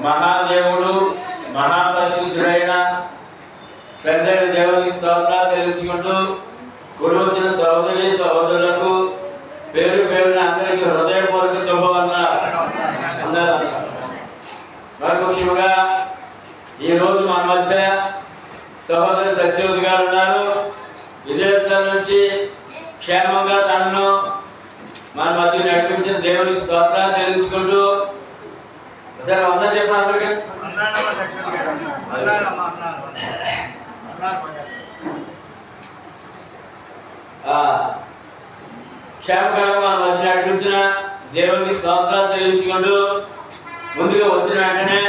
మహాదేవుడు మహాపరిశుద్ధుడైన పెద్దలు దేవునికి స్తోత్రాలు తెలుసుకుంటూ గుడి వచ్చిన సహోదరి సహోదరులకు పేరు పేరున అందరికీ హృదయపూర్వక శుభవందనాలు. మరి ముఖ్యంగా ఈరోజు మన మధ్య సహోదరి సత్యవతి గారు ఉన్నారు. విదేశాల నుంచి క్షేమంగా తనను మన మధ్య నడిపించిన దేవునికి స్తోత్రాలు తెలుసుకుంటూ సరే వంద చెప్పిన అందరికీ క్షేమకరంగా మన మధ్య నడిపించిన దేవునికి స్తోత్రాలు తెలుసుకుంటూ ముందుగా వచ్చిన వెంటనే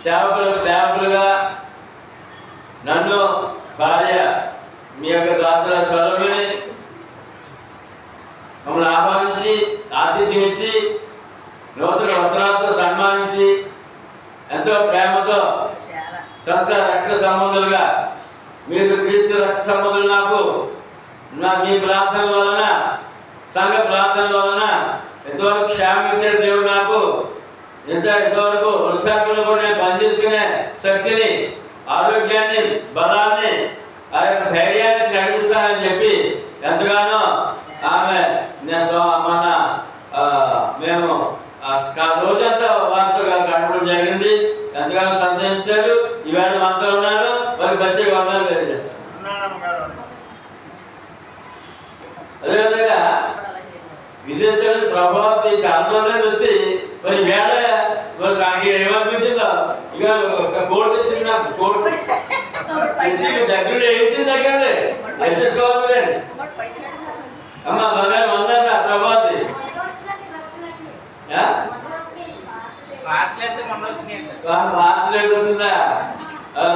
సేవకులుగా నన్ను భార్య మీ యొక్క దాసుల చదువుని మమ్మల్ని ఆహ్వానించి ఆతిథ్యం ఇచ్చి నూతన వస్త్రాలతో సన్మానించి ఎంతో ప్రేమతో సొంత రక్త సంబంధులుగా మీరు క్రీస్తు రక్త సంబంధులు నాకు మీ ప్రార్థనల వలన సంఘ ప్రార్థనల వలన ఎంతవరకు క్షేమం ఇచ్చాడు దేవుడు నాకు ఎంతవరకు వృద్ధాప్యంలో కూడా నేను పనిచేసుకునే శక్తిని ఆరోగ్యాన్ని బలాన్ని ఆ యొక్క ధైర్యాన్ని నడిపిస్తానని చెప్పి ఎంతగానో ఆమె మన మేము రోజంతా వారితో గడపడం జరిగింది. ఎంతగానో సంతోషించారు. ఈవేళ మనతో ఉన్నారు. వారికి వచ్చే వందలు తెలియజేస్తారు. అదేవిధంగా విదేశాలకు ప్రభావం చాలా రోజులు వచ్చి మరి వేళ నాకు ఏమనిపించిందో ఇక ఒక కోట్ తెచ్చింది. నాకు కోట్ తెచ్చి దగ్గర ఏం దగ్గరండి వేసేసుకోవాలి అమ్మ బంగారు వందరా ప్రభాతి వచ్చిందా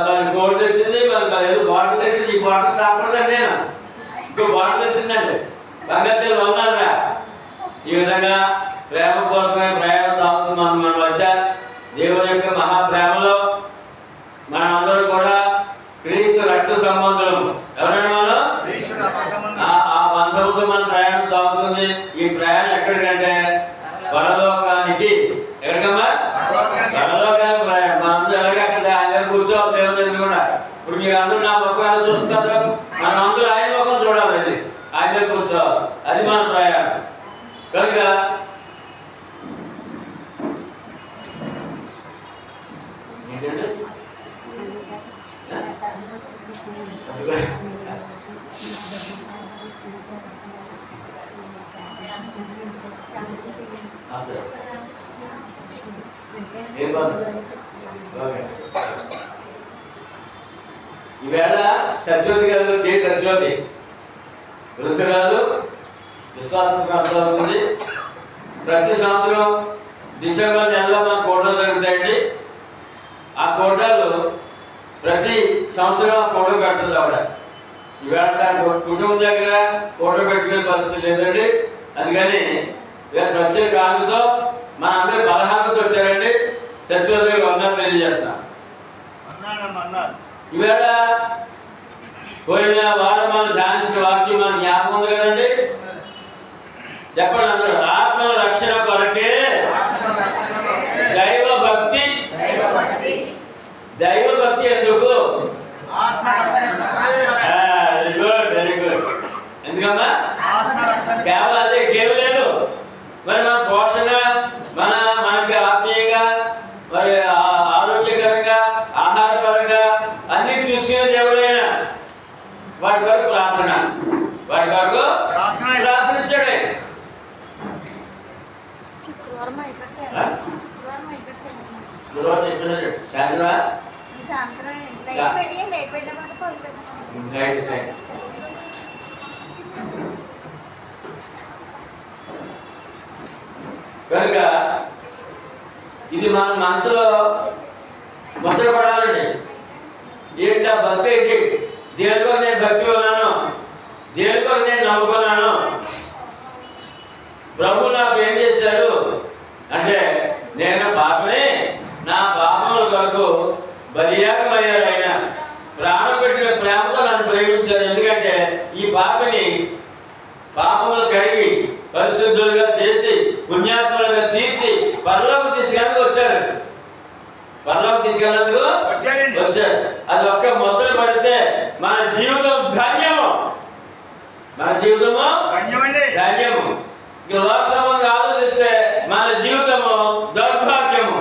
మరి కోట్ తెచ్చింది. మరి ఏదో బాటిల్ తెచ్చింది. ఈ బాటిల్ కాకుండా నేను ఇంకో బాటిల్ వచ్చిందండి. బంగారు వందరా ఈ విధంగా ప్రేమపూర్వకమైన ప్రయాణ సాగుతుంది మనం వచ్చా. దేవుని యొక్క మహాప్రేమలో మనమందరం కూడా క్రీస్తు రక్త సంబంధులు. ఎవరైనా మనం ఆ బంధంతో మన ప్రయాణం సాగుతుంది. ఈ ప్రయాణం ఎక్కడికంటే పరలోకానికి. ఎక్కడికమ్మా? పరలోకానికి ప్రయాణం. మనందరూ ఎలాగే అక్కడ ఆయన కూర్చోవాలి దేవుని దగ్గర కూడా. ఇప్పుడు మీరు అందరూ నా ముఖాలు చూస్తున్నారు. మనం అందరూ ఆయన ముఖం చూడాలి. ఆయన కూర్చోవాలి. అది మన ప్రయాణం. కనుక ఈవేళ సత్యవతి గారు కే సత్యవతి వృద్ధురాలు విశ్వాసం కొనసాగుతుంది. ప్రతి సంవత్సరం డిసెంబర్ నెలలో మన కోటలు జరుగుతాయండి. ఆ కోటలు ప్రతి సంవత్సరం ఆ కోట పెట్టదు ఆవిడ. ఈవేళ కుటుంబం దగ్గర కోట పెట్టుకునే పరిస్థితి లేదండి. అందుకని ప్రత్యేక ఆనందంతో మన అందరూ బలహారంతో వచ్చారండి. సచివాలయ గారు వందలు తెలియజేస్తున్నాం. ఈవేళ పోయిన వారం మనం ధ్యానించిన వాక్యం మన జ్ఞాపకం ఉంది కదండి. చెప్పండి అందరూ. ఆత్మల రక్షణ కొరకే దైవ భక్తి ఎందుకు? Very good. ఎందుకమ్మా? కేవలం అదే కేవలేదు. మరి మన పోషణ మనకి ఆత్మీయంగా మరి ఆరోగ్యకరంగా ఆహారపరంగా అన్ని చూసుకునే దేవుడైనా వాటి వరకు ప్రార్థన ఇచ్చాడే. కనుక ఇది మన మనసులో ముద్రపడాలండి. ఏంటి ఆ భక్తి ఏంటి? దేని కొరకు నేను భక్తి ఉన్నాను, దేని కొరకు నేను నమ్ముకున్నాను, ప్రభు నాకు ఏం చేశాడు అంటే నేను పాపని నా పాపముల కొరకు బలియాగమయ్యాడు. ఆయన ప్రాణం పెట్టిన ప్రేమతో నన్ను ప్రేమించాడు. ఎందుకంటే ఈ పాపని పాపములు కడిగి పరిశుద్ధులుగా చేసి పుణ్యాత్మలుగా తీర్చి పరలోకి తీసుకెళ్ళడానికి వచ్చారు. పరలోకి తీసుకెళ్ళేందుకు వచ్చారు. అది ఒక్క మొదలు పడితే మన జీవితం ధన్యము. మన జీవితము ధన్యము. లోక సంబంధంగా ఆలోచిస్తే మన జీవితము దౌర్భాగ్యము.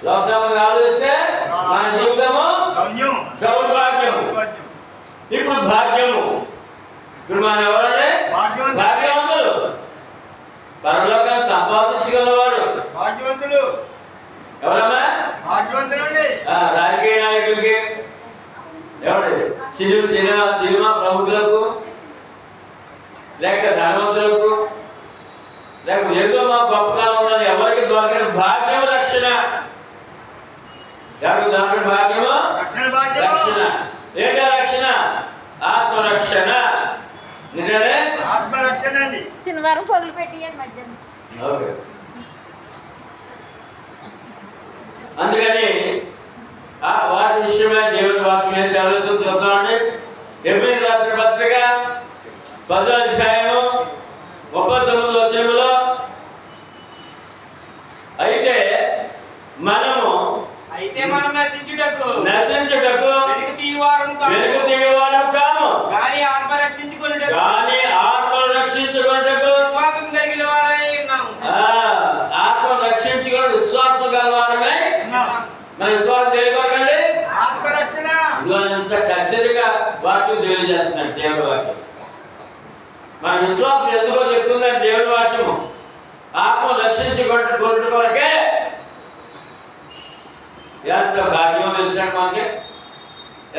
లోక సంబంధంగా ఆలోచిస్తే మన జీవితము దౌర్భాగ్యము. ఇప్పుడు భాగ్యము. ఇప్పుడు మనం ఎవరంటే భాగ్యవంతులు. పరలోకాన్ని సంపాదించగలవారు భాగ్యవంతులు. ఎవరమ్మా? రాజకీయ నాయకులకి, ఎవరు సినిమా ప్రముఖులకు, లేక ధనవంతులకు, లేక ఏదో మా గొప్పతనం ఉందని ఎవరికి దొరకని భాగ్యం రక్షణ. ఎవరికి దొరకని భాగ్యము రక్షణ. ఏంటో రక్షణ? ఆత్మరక్షణ. నిజమే ఆత్మరక్షణ అండి. శనివారం పగులు పెట్టియండి మధ్యాహ్నం. ఓకే. అందుకని వాటి విషయమే దేవుని వాక్యం వేసి ఆలోచన చూద్దామండి. హెబ్రీయులకు రాసిన పత్రిక 10వ అధ్యాయము 39వ వచనములో, అయితే మనము నశించుటకు వెలుగు తీయవారము కాము, కానీ ఆత్మను రక్షించుకొనుటకు విశ్వాసం కలిగిన వారమై ఉన్నాము. ఆత్మను రక్షించుకొని విశ్వాసం గలవారమై మన విశ్వాసం తెలియకోకండి ఆత్మరక్షణ. ఇంత చర్చగా వాక్యం తెలియజేస్తున్నాడు దేవుడి వాక్యం. మన విశ్వాసం ఎందుకో చెప్తుందని దేవుడి వాక్యము. ఆత్మ రక్షించుకుంటు కొరకే. ఎంత భాగ్యం తెలిసాడు మనకి,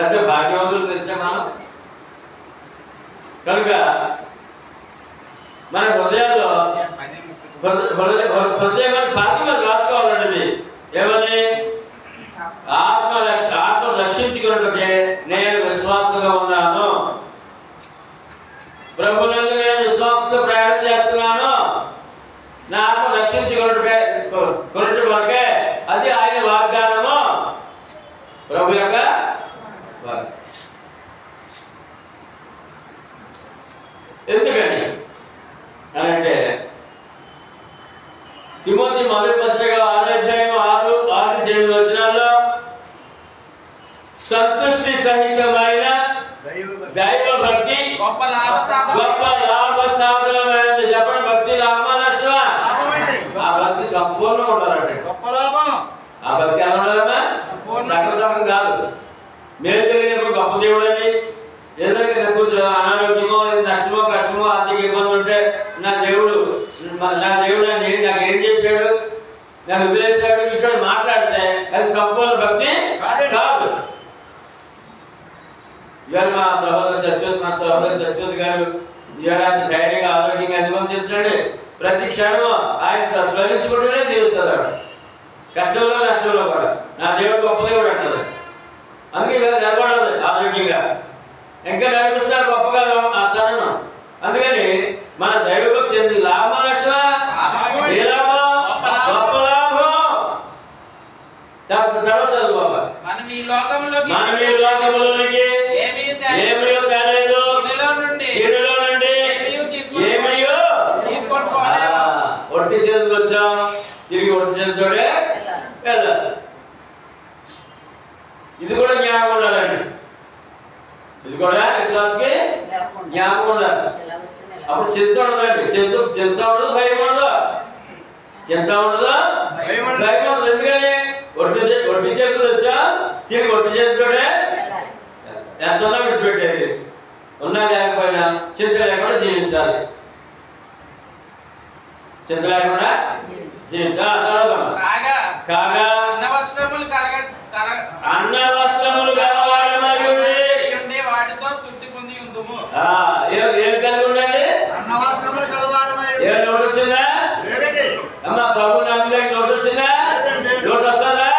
ఎంత భాగ్యవంతులు తెలిసా మనం. కనుక మన హృదయాల్లో హృదయం పాత్ర రాసుకోవాలండి. ఏమని? ఆత్మ రక్షించుకున్నట్టుకే నేను విశ్వాసంగా ఉన్నాను. ప్రభునందు నేను విశ్వాసంతో ప్రయాణం చేస్తున్నాను. నా ఆత్మ రక్షించుకున్నట్టు వరకే. అది ఆయన వాగ్దానము, ప్రభు యొక్క వాగ్దానం. ఎందుకని అంటే తిమోతి మొదటి పత్రిక 6వ అధ్యాయం 6-8 వచనాల్లో సంతుష్టి సహితమైన దైవ భక్తి గొప్ప లాభ సాధనమైనది. చెప్పండి, భక్తి లాభమా నష్టమా? ఆ భక్తి సంపూర్ణంగా ఉండాలంటే ఆ భక్తి ఎలా ఉండాలమ్మా? సగం కాదు. మేలు జరిగినప్పుడు గొప్ప దేవుడు అని, ఏదైనా కొంచెం అనారోగ్యమో నష్టమో కష్టమో ఆర్థిక ఇబ్బంది ఉంటే నా దేవుడు అని నాకేం చేశాడు, నన్ను వదిలేశాడు, ఇక్కడ మాట్లాడితే అది సంపూర్ణ భక్తి కాదు. ఇవాళ మా సహోదరు సత్యవతి గారు ఏడాది ధైర్యంగా ఆరోగ్యంగా ఎందుకని తెలుసండి, ప్రతి క్షణము ఆయన స్మరించుకుంటూనే జీవిస్తుంది ఆవిడ. కష్టంలో నష్టంలో కూడా నా దేవుడు గొప్ప దేవుడు అంటుంది. అందుకే నిలబడదు ఆరోగ్యంగా, ఇంకా నడిపిస్తారు గొప్పగా ఆ తరుణం. అందుకని మన దైవభక్తి ఎందుకు? లాభమా నష్టమా? ఏ లాభం? గొప్ప లాభం. తర్వాత చదువు బాబా. మనం ఈ లోకములోనికి ఏమయో తేలేదు, దీనిలో నుండి ఏమయో ఒట్టి చేతులు వచ్చాం, తిరిగి ఒట్టి చేతులతోనే వెళ్ళాలి. ఇది కూడా జ్ఞాపకం ఉండాలండి. ఇది కూడా విశ్వాసకి జ్ఞాపకం ఉండాలి. అప్పుడు చింత ఉండదండి. చింత ఉండదు, భయం ఉండదు. చింత ఉండదు, భయం ఉండదు. ఎందుకని? ఒట్టి చేతులు వచ్చా తిరిగి ఒట్టి చేతితోనే ఎంత ఉన్నా విడిచిపెట్టేది. ఉన్నా లేకపోయినా చింత లేకుండా జీవించాలి. చింత లేకుండా జీవించాలి. కాగా అన్న వస్త్రములు గలవారమై వాటితో తృప్తి పొంది ఉందుము. ఏం కలిగి ఉండండి? అన్న వస్త్రములు గలవారమై. ఏ నోటు వచ్చిందా? అమ్మ ప్రభు నమ్మిదానికి నోటు వచ్చిందా? నోటు వస్తుందా?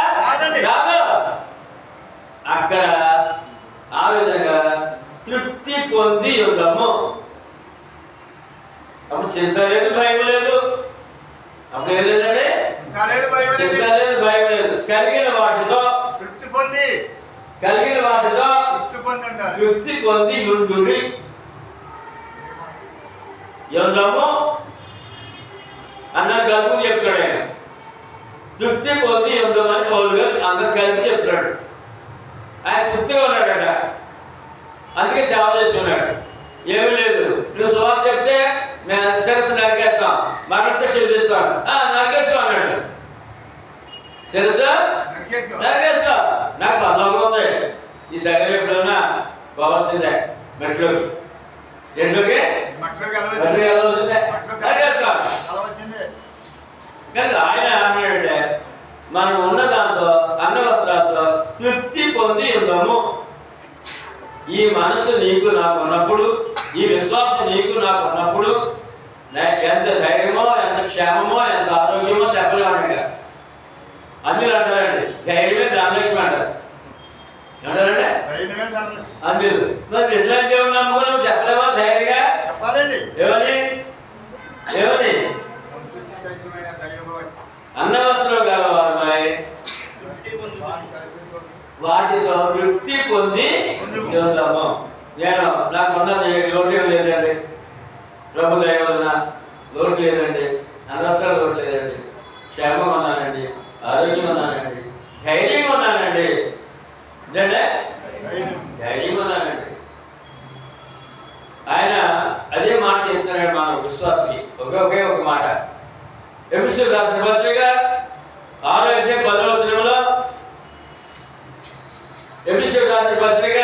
రాదు. అక్కడ ఆ విధంగా తృప్తి పొంది ఉండము. అప్పుడు చింత లేదు, భయం లేదు. అప్పుడు ఏం లేదండి? చింత లేదు, భయం లేదు. కలిగిన వాటితో తృప్తి పొంది ఉండుడి. యుద్ధము అన్న కలుపు చెప్తున్నాడు ఆయన. తృప్తి పొంది ఉండమని పౌలు గారు అందరు కలిపి చెప్తున్నాడు. ఆయన తృప్తిగా ఉన్నాడట, అందుకే సేవ చేస్తున్నాడు. ఏమీ లేదు, నువ్వు సువార్త చెప్తే మేము శిరస్సు నరికేస్తాం, మరణశిక్ష విధిస్తాం. నరికేసుకో అన్నాడు. శిరస్సు నరికేసుకో, నాకు పర్లోకం ఉంది, ఈ సైడ్ ఎప్పుడన్నా పోవాల్సిందే, మెట్లోకి ఎట్లోకి వెళ్ళవలసిందే, నరికేసుకో. కానీ ఆయన అన్నాడంటే మనం ఉన్న దాంతో అన్న వస్త్రాలతో తృప్తి పొంది ఉందాము. ఈ మనసు నీకు నాకు ఉన్నప్పుడు, ఈ విశ్వాసం నీకు నాకు ఉన్నప్పుడు ఎంత ధైర్యమో, ఎంత క్షేమమో, ఎంత ఆరోగ్యమో చెప్పలేమండి. అందులో అంటారండి ధైర్యమే ధనలక్ష్మి అంటారు. ఏమంటారండి? అందులో మరి నిజమైన దేవుడు నమ్ముకో, నువ్వు చెప్పలేవా ధైర్యంగా? చెప్పాలండి. ఏమని ఏమని అన్న వస్త్రం గలవారమై వాటితో తృప్తి పొంది ఉందాము. నేను నాకు ఉన్నది లోటు లేదండి, ప్రభు దయ వలన లోటు లేదండి, అన్నవస్త్రాలు లోటు లేదండి, క్షేమం ఉన్నానండి, ఆరోగ్యం ఉన్నానండి, ధైర్యంగా ఉన్నానండి. ఏంటంటే ధైర్యంగా ఉన్నానండి. ఆయన అదే మాట చెప్తున్నాడు మన విశ్వాసకి. ఒకే ఒక మాట. ఎఫెసీయులకు రాసిన పత్రిక 6:10 ఎఫెసీయులకు రాసిన పత్రిక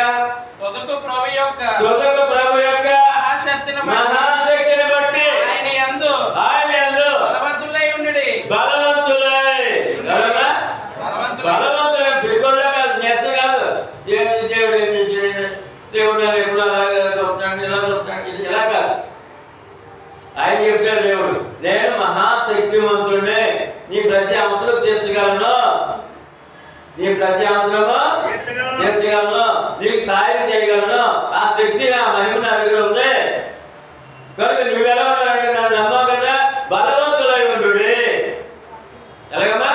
తుదకు ప్రభు యొక్క మహాశక్తిని బట్టి ఆయన యందు బలవంతులై ఉండుడి. బలవంతులై పిలుకోలే కాదు, నెస్ కాదు. దేవుడు ఏం చేసాడు, దేవుడు ఎప్పుడు అలాగే ఇలా కాదు. ఆయన చెప్పాడు దేవుడు, నేను మహాశక్తివంతుడిని, నీ ప్రతి అవసరం తీర్చగలను, నీ ప్రతి అవసరము తీర్చగలను, నీకు సాయం చేయగలను. ఆ శక్తి నా మహిమ నా దగ్గర ఉంది. కనుక నువ్వెలా ఉన్నావంటే నన్ను నమ్మవు కదా, బలవంతులై ఉండు. ఎలాగమ్మా?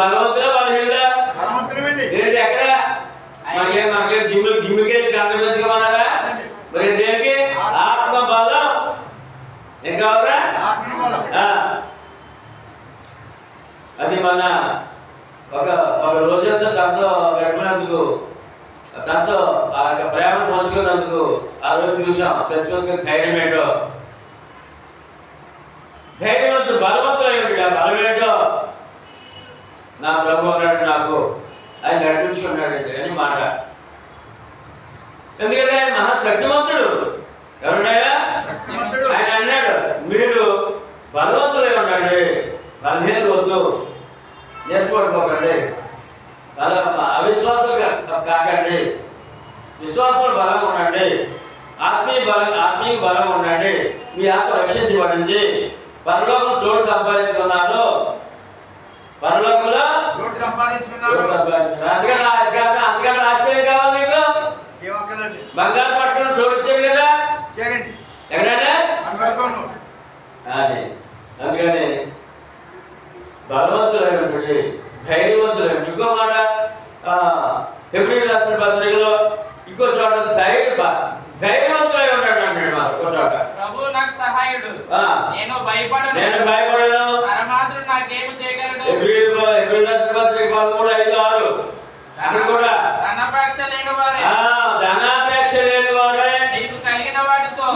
బలవంతులా బలహీనులా? ఏంటి ఎక్కడ? మనకే జిమ్కి వెళ్ళి కంపెనీమన్నారా? మరి దేనికి? ఆత్మ బలం. ఏం కావాలా? అది మన ఒక రోజంతా తనతో గడిపినందుకు, తనతో ఆ ప్రేమ పంచుకున్నందుకు ఆ రోజు చూసాం. సత్యవంతుగా ధైర్యం ఏంటో, ధైర్యవంతుడు బలవంతులై ఉంటాడు. ఆ బలం ఏంటో నా ప్రభు అన్నాడు, నాకు ఆయన నడిపించుకున్నాడండి అని మాట. ఎందుకంటే ఆయన మహాశక్తివంతుడు. ఎవరున్నాయా? ఆయన అన్నాడు, మీరు బలవంతులై ఉండండి, బలహీనత వద్దు, నేర్చుకోకపోకండి, అవిశ్వాసాలు కాకండి, విశ్వాసంలో బలం ఉండండి, ఆత్మీయ బలం ఉండండి. మీ ఆత్మ రక్షించబడింది, పరలోకం చోటు సంపాదించుకున్నారు, పరలోకంలో చోటు సంపాదించుకున్నారు. అంతకంటే ఆశ్చర్యం కావాలి మీకు? బంగారు పట్టణం చోటు ఇచ్చాడు కదా, ఎక్కడైనా అది. అందుకని బలవంతులై ఉండండి, ధైర్యవంతులై. ఇంకో మాట హెబ్రీయులకు రాసిన పత్రికలో ఇంకో చోట ధైర్యవంతులై ఉన్నాడు అన్నాడు. ఇంకో చోట ప్రభు నాకు సహాయుడు, నేను భయపడను, పరమాత్ముడు నాకేమి చేయగలడు. హెబ్రీయులకు రాసిన పత్రిక 13:5-6 అక్కడ కూడా ధనాపేక్ష లేని వారే నీకు కలిగిన వాటితో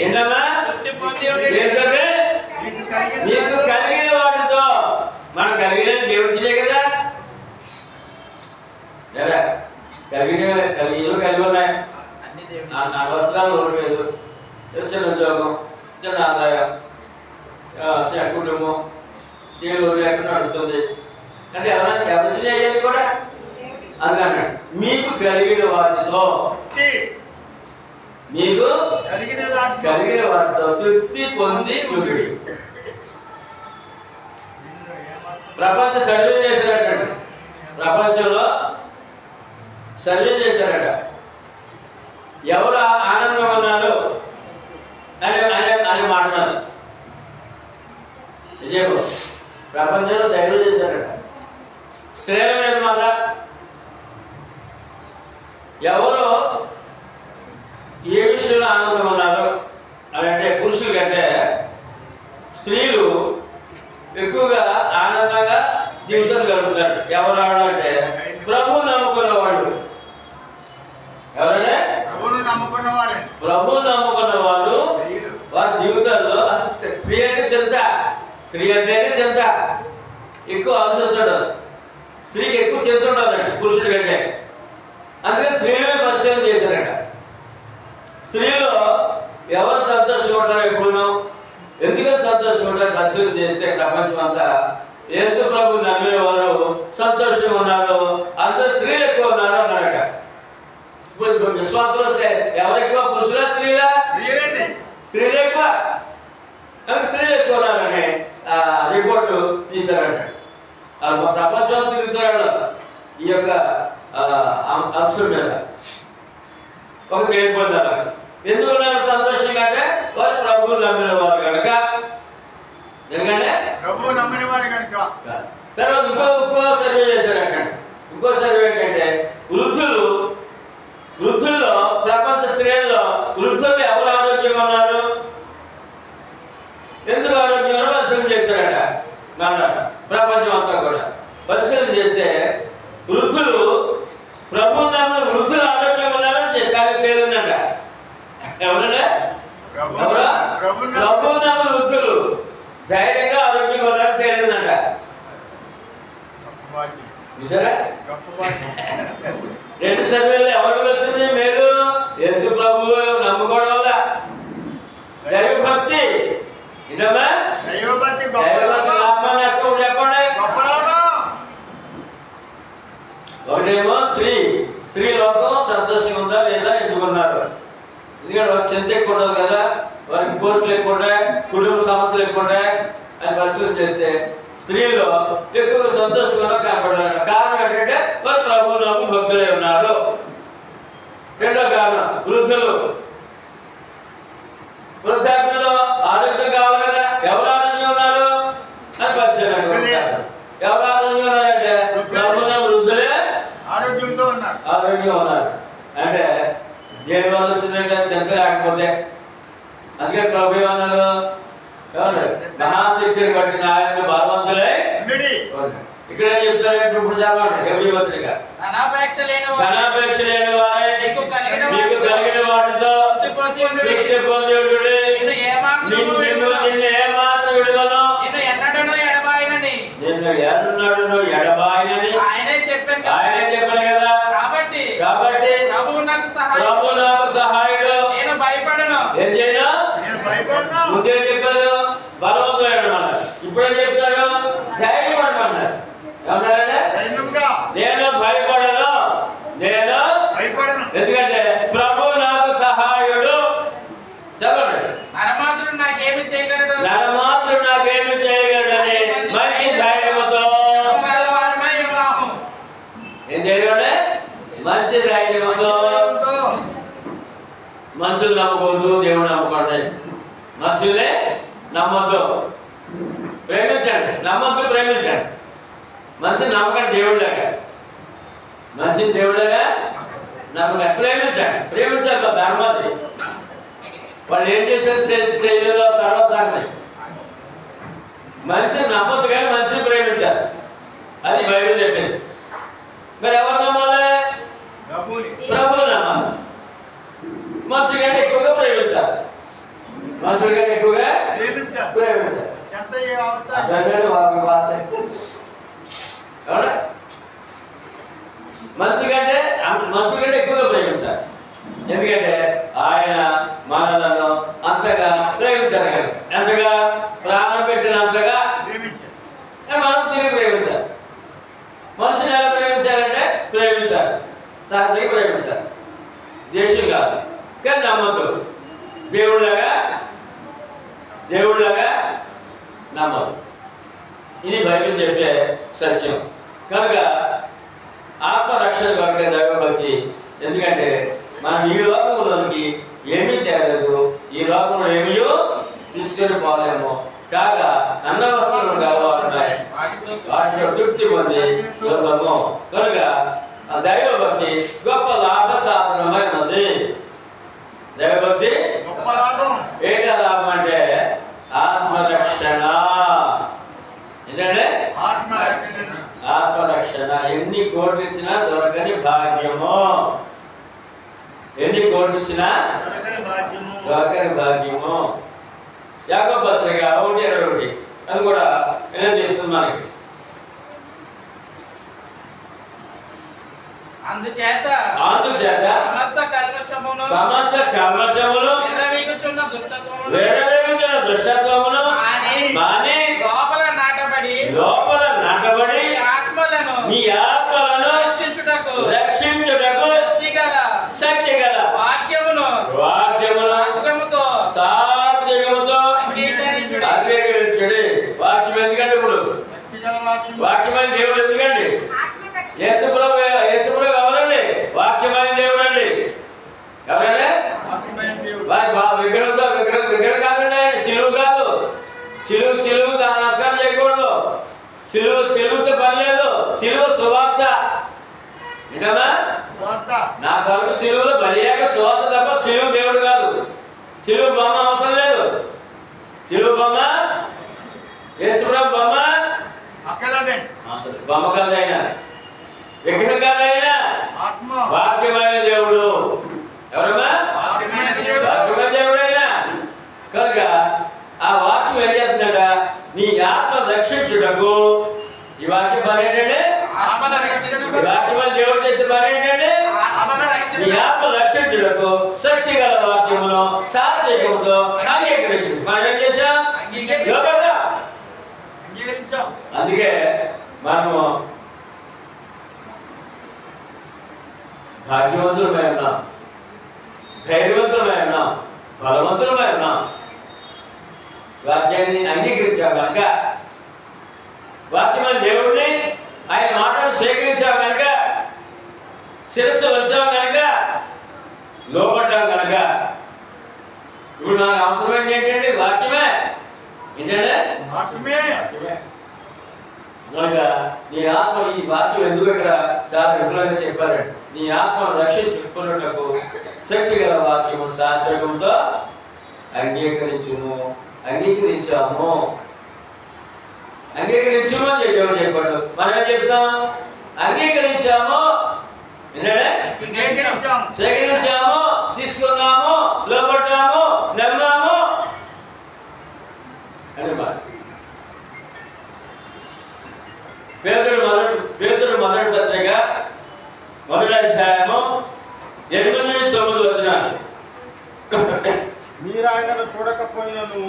ఏంటమ్మా? తృప్తి పొంది ఉండుడి. నీకు కలిగిన వాటితో, మనం కలిగిన దేవుడిదే కదా. కలిగి ఉన్నాయి. నా వస్త్రాలు లోటు లేదు, చిన్న ఉద్యోగం, చిన్న ఆదాయం, కుటుంబం, దేవుడు ఎక్కడ నడుస్తుంది అంటే ఎవరు చేయాలి కూడా. అందుకన్నాడు, మీకు కలిగిన వాటితో తృప్తి పొంది ఉండుడి. ప్రపంచ సర్వే చేశారట, ప్రపంచంలో సర్వే చేశారట, ఎవరు ఆనందంగా ఉన్నారు అని మాట్లాడారు. నిజం, ప్రపంచంలో సర్వే చేశారట. స్త్రీల మీద మాట, ఎవరు ఏ విషయంలో ఆనందంగా ఉన్నారు అని అంటే పురుషుల కంటే ఎవరు అంటే ప్రభు నమ్ముకున్న వాళ్ళు. ఎవరంటే ప్రభు నమ్ముకున్న వాళ్ళు వారి జీవితాల్లో స్త్రీ అంటే చింత, స్త్రీ అంటేనే చింత, ఎక్కువ ఆలోచిస్తాడు. స్త్రీకి ఎక్కువ చింత ఉంటుందండి పురుషుడి కంటే. అందుకే స్త్రీలనే పరిశీలన చేశారట. స్త్రీలో ఎవరు సంతోషంగా ఉంటారో ఎప్పుడునో, ఎందుకని సంతోషంగా ఉంటారో పరిశీలన చేస్తే ప్రపంచం అంతా యేసు ప్రభు నమ్మిన వారు సంతోషంగా ఉన్నారు, అందరూ స్త్రీలు ఎక్కువ ఉన్నారు అన్నారట. ఇప్పుడు విశ్వాసులు వస్తే ఎవరు ఎక్కువ, పురుషుల స్త్రీలా? స్త్రీలు ఎక్కువ, స్త్రీలు ఎక్కువ ఉన్నారని రిపోర్టు తీశారంట. ప్రపంచం తిరుగుతారు ఈ యొక్క అంశం మీద. ఒక తెలియపోతారు ఎందుకు సంతోషంగా అంటే వారు ప్రభువుని నమ్మిన వారు కనుక. ఎందుకంటే ప్రభు నమ్మిన వారు కనుక. తర్వాత ఇంకో సర్వే చేశారంట. ఇంకో సర్వే ఏంటంటే వృద్ధుల్లో ప్రపంచ స్త్రీల్లో వృద్ధులు ఎవరు ఆరోగ్యంగా ఉన్నారు, ఎందుకు ఆరోగ్యంగా పరిశీలన చేశారట. ప్రపంచం అంతా కూడా పరిశీలన చేస్తే వృద్ధులు ప్రభు నమ్మిన వృద్ధులు ఆరోగ్యంగా ఉన్నారని కానీ తేలిందంట. ఎవరంటే ప్రభు నమ్మిన వృద్ధులు ధైర్యంగా ఆరోగ్యంగా ఉన్నారని తేలిందంట. చూసారా? రెండు సర్వేలు ఎవరికి వచ్చింది మేలు? యేసు ప్రభువు నమ్ముకోవడం వల్ల. దైవభక్తి ఇదమ్మా, దైవభక్తి లాభం నష్టం చెప్పండి. ఒకటేమో స్త్రీ లోకం సంతోషంగా ఉందా లేదా, ఎందుకున్నారు? ఎందుకంటే వారికి చింత ఎక్కువ ఉండదు కదా, వారికి కోరికలు ఎక్కువ ఉంటాయి, కుటుంబ సమస్యలు ఎక్కువ ఉంటాయి అని పరిశీలన చేస్తే స్త్రీలో ఎక్కువగా సంతోషంగా కనపడారు. కారణం ఏంటంటే వారు ప్రభు నమ్మి భక్తులే ఉన్నారు. రెండో కారణం వృద్ధాప్యంలో ఆరోగ్యం కావాలి కదా, ఎవరు ఆరోగ్యం ఉన్నారు అని పరిశీలన. ఎవరు ఆరోగ్యం ఉన్నారంటే ప్రభు వృద్ధులే ఆరోగ్యంతో ఉన్నారు. అంటే దేని వల్ల వచ్చిందంటే చింత లేకపోతే. అందుకే ప్రభు ఏమన్నారు, మహాశక్తిని బట్టి ఆయన బలవంతులే. ఇక్కడ ఏం చెప్తారంటే ఇప్పుడు చదవండి ఎవరి పత్రిక. ధనాపేక్ష లేని వారే మీకు కలిగిన వాటితో తృప్తి పొందుడి. నిన్ను ఏమాత్రం విడువను, నిన్ను ఎన్నడను ఎడబాయనని ఆయనే చెప్పాను కదా. కాబట్టి ప్రభువు నాకు సహాయుడు, నేను భయపడను. ఏం చేయను? ముందే చెప్పారు బలవంతుడు అన్నారు. ఇప్పుడే చెప్తారు ధైర్యం అంటున్నారు. ఏమన్నారంటే నేను భయపడను. ఎందుకంటే ప్రభు నాకు సహాయుడు. చదవండి. నరమాత్రుడు నాకేమి చేయగలడు అని మంచి ధైర్యంతో. ఏం చేయగలడే? మంచి ధైర్యంతో. మనుషులు నమ్మకూడదు, దేవుడు నమ్మకూడదు. మనుషులే నమ్మద్దు, ప్రేమించండి. నమ్మద్దు, ప్రేమించండి. మనిషిని నమ్మకండి దేవుళ్ళగా, మనిషిని దేవుళ్ళగా నమ్మకండి. ప్రేమించాలి మా ధర్మాన్ని. వాళ్ళు ఏం చేశారు చేయలేదో తర్వాత సంగతి. మనిషిని నమ్మద్దు కానీ మనిషిని ప్రేమించాలి. అది బైబిల్ చెప్పింది. మరి ఎవరు నమ్మాలి? ప్రభు నమ్మాలి. మనుషుల కంటే ఎక్కువగా ప్రేమించాలి. మనుషుల కంటే ఎక్కువగా ప్రేమించాలి. ఎందుకంటే ఆయన మనలను అంతగా ప్రేమించారు కదా, ఎంతగా ప్రాణం పెట్టినంతగా మనం తిరిగి ప్రేమించాలి. మనుషుని ఎలా ప్రేమించాలంటే ప్రేమించాలి, సహజంగా ప్రేమించాలి, దేశం కాదు. కానీ నమ్మద్దు, దేవుళ్ళగా నమ్మదు. ఇది బైబిల్ చెప్పే సత్యం. కనుక ఆత్మరక్షణ కనుక దైవభక్తి. ఎందుకంటే మనం ఈ లోకంలోనికి ఏమీ తేలేదు, ఈ లోకంలో ఏమీయో తీసుకొని పోలేము. కాగా అన్న వస్తువులు కావాలన్నాయి, వాటిలో తృప్తి పొంది చూద్దాము. కనుక దైవభక్తి గొప్ప లాభ సాధనమైనది. దైవభక్తి ఏంటి లాభం అంటే ఆత్మరక్షణ. ఏంటంటే ఆత్మరక్షణ. దొరకని భాగ్యము. యాకోబు పత్రిక 1:21 అది కూడా ఏం చెప్తుంది మనకి. అందుచేత సమస్త కల్మషములు విర్రవీగుచున్న దుష్టత్వమును మాని లోపల నాటబడి మీ ఆత్మలను రక్షించుటకు శక్తి గల వాక్యమును సాత్వికముతో అంగీకరించుడి. వాక్యం ఎందుకండి? ఇప్పుడు వాక్యమైన దేవుడు ఎందుకండి? యేసుప్రభు ఎవరండి? వాక్యమైన దేవుడు అండి. ఎవరండి? విగ్రహం కాదండి. ఆయన సిలువు కాదు. సిలువు దాని నమస్కారం చేయకూడదు. సిలువుతో పని లేదు. సిలువు సువార్త. ఏంటమ్మా? నా కొరకు సిలువులో బలియాక సువార్త తప్ప సిలువు దేవుడు కాదు. సిలువు బొమ్మ అవసరం లేదు. సిలువు బొమ్మ యేసుప్రభు బొమ్మ బొమ్మ కాదైనా విగ్రహం కాదైనా వాక్యమైన దేవుడు. ఎవరమ్మా? వాక్యమైన దేవుడైనా కనుక ఆ వాక్యం ఏం చేస్తుందట? నీ ఆత్మ రక్షించుటకు. ఈ వాక్యం పని ఏంటంటే? ఈ వాక్యమైన దేవుడు చేసే పని ఏంటంటే? నీ ఆత్మ రక్షించుటకు శక్తి గల వాక్యమును సాత్వికముతో అంగీకరించు. మనం ఏం చేశాం? అందుకే మనము భాగ్యవంతులమై ఉన్నాం, ధైర్యవంతులమై ఉన్నాం, బలవంతులమై ఉన్నాం. వాక్యాన్ని అంగీకరించావు కనుక, వాక్యమైన దేవుడిని ఆయన మాటను స్వీకరించావు కనుక, శిరస్సు వచ్చావు కనుక, లోపడ్డావు కనుక, ఇప్పుడు నాకు అవసరమైంది ఏంటంటే వాక్యమే. ఏంటంటే వాక్యమే. కనుక నీ ఆత్మ, ఈ వాక్యం ఎందుకు ఇక్కడ చాలా విపులంగా చెప్పారండి. నీ ఆత్మను రక్షించుకున్నట్లకు శక్తి గల వాక్యము సాత్వికంతో అంగీకరించాము అని చెప్పాడు. మనం ఏం చెప్తాం? అంగీకరించాము, స్వీకరించాము, తీసుకున్నాము, లోపడ్డాము, నమ్మాము అని మాట. పేతురు మొదటి పత్రిక 1వ అధ్యాయము 8-9 వచనాలు. మీరు ఆయనను చూడకపోయినను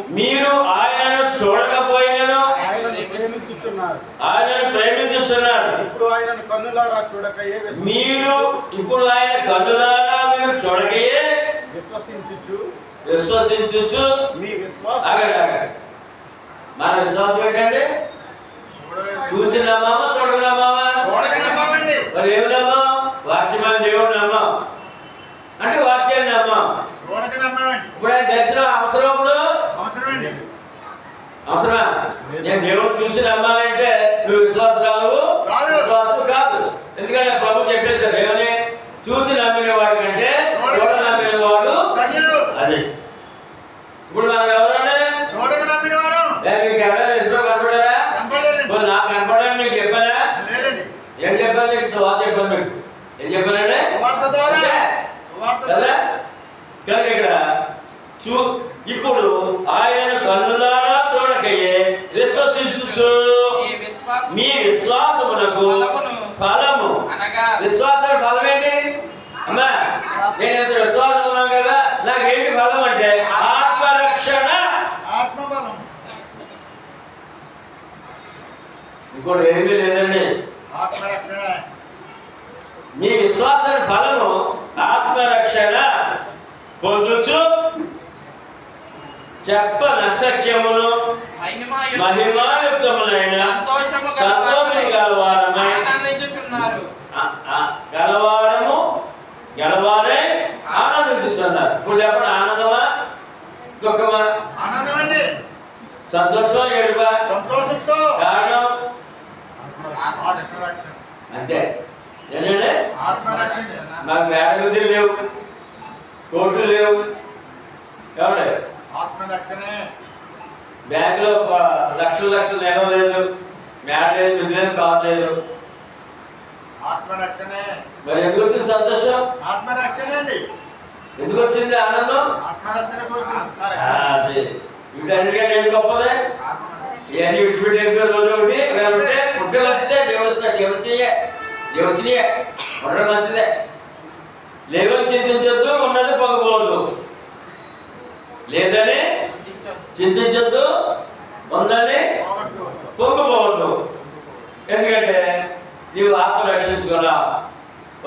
ఆయనను ప్రేమించుచున్నారు. ఇప్పుడు ఆయన కన్నులారా చూడకయే విశ్వసించుచు మీ విశ్వాసం. మన విశ్వాసం ఏంటంటే? చూసి నమ్మామా, చూడకనమ్మామా? మరి ఏమి నమ్మాం? వాక్యమైన దేవుడు నమ్మాం అంటే వాక్యాన్ని నమ్మాం. ఇప్పుడు ఆయన దర్శనం అవసరం. ఇప్పుడు అవసరమా? నేను దేవుడు చూసి నమ్మాలంటే నువ్వు విశ్వాసరాలు కాదు. ఎందుకంటే ప్రభు చెప్పేశారు ఏమని? చూసి నమ్మిన వాడి కంటే చూడ నమ్మిన వాడు అది. ఇప్పుడు మనకు ఎవరంటే మీకు ఎవరైనా ఎదురు కనపడారా? నాకు కనపడాలని మీకు చెప్పానా? ఏం చెప్పాలి? మీకు సువార్త చెప్పాను. మీకు ఏం చెప్పానంటే కదా. కనుక ఇక్కడ ఇప్పుడు ఆయన కన్నులారా చూడకయే విశ్వసించుచు మీ విశ్వాసమునకు ఫలము. విశ్వాసం ఫలం ఏంటి అమ్మా? నేను ఎంత విశ్వాసం ఉన్నాను కదా, నాకేంటి ఫలం అంటే ఆత్మరక్షణ. ఆత్మబలం. ఇంకోటి ఏమీ లేదండి. ఆత్మరక్షణ. మీ విశ్వాస ఫలము ఆత్మరక్షణ పొందుచు చెప్పనసత్యమును మహిమాయుక్తములైన సంతోషము గలవారమై గలవారే ఆనందించుతున్నారు. ఇప్పుడు చెప్పండి, ఆనందమా దుఃఖమా? ఆనందం అండి. సంతోషమా ఏడుపా? సంతోషంతో. కారణం ఆత్మరక్షణ. అంతే. ఏంటంటే ఆత్మరక్షణ. నాకు వేడగుద్దులు లేవు, కోట్లు లేవు. కాబట్టి ఆత్మరక్షణే. బ్యాంకులో లక్షలు నిల్వ లేదు, మేడ లేదు, బిజినెస్ కార్ లేదు. ఆత్మరక్షణే. మరి ఎందుకు వచ్చింది సంతోషం? ఆత్మరక్షణ అండి. ఎందుకు వచ్చింది ఆనందం? ఆత్మరక్షణ కోరుకుంటున్నాం. అది వీటన్నిటికంటే ఏది గొప్పదే? ఇవన్నీ విడిచిపెట్టి వెళ్ళిపోయే రోజు ఒకటి ఉంటే పుట్టే వస్తే దేవుడియే ఉండడం మంచిదే. లేవని చింతించొద్దు, ఉన్నది పొంగపోవద్దు. లేదని చింతించొద్దు, ఉందని పొంగిపోవద్దు. ఎందుకంటే నీవు ఆత్మ రక్షించుకున్నావు.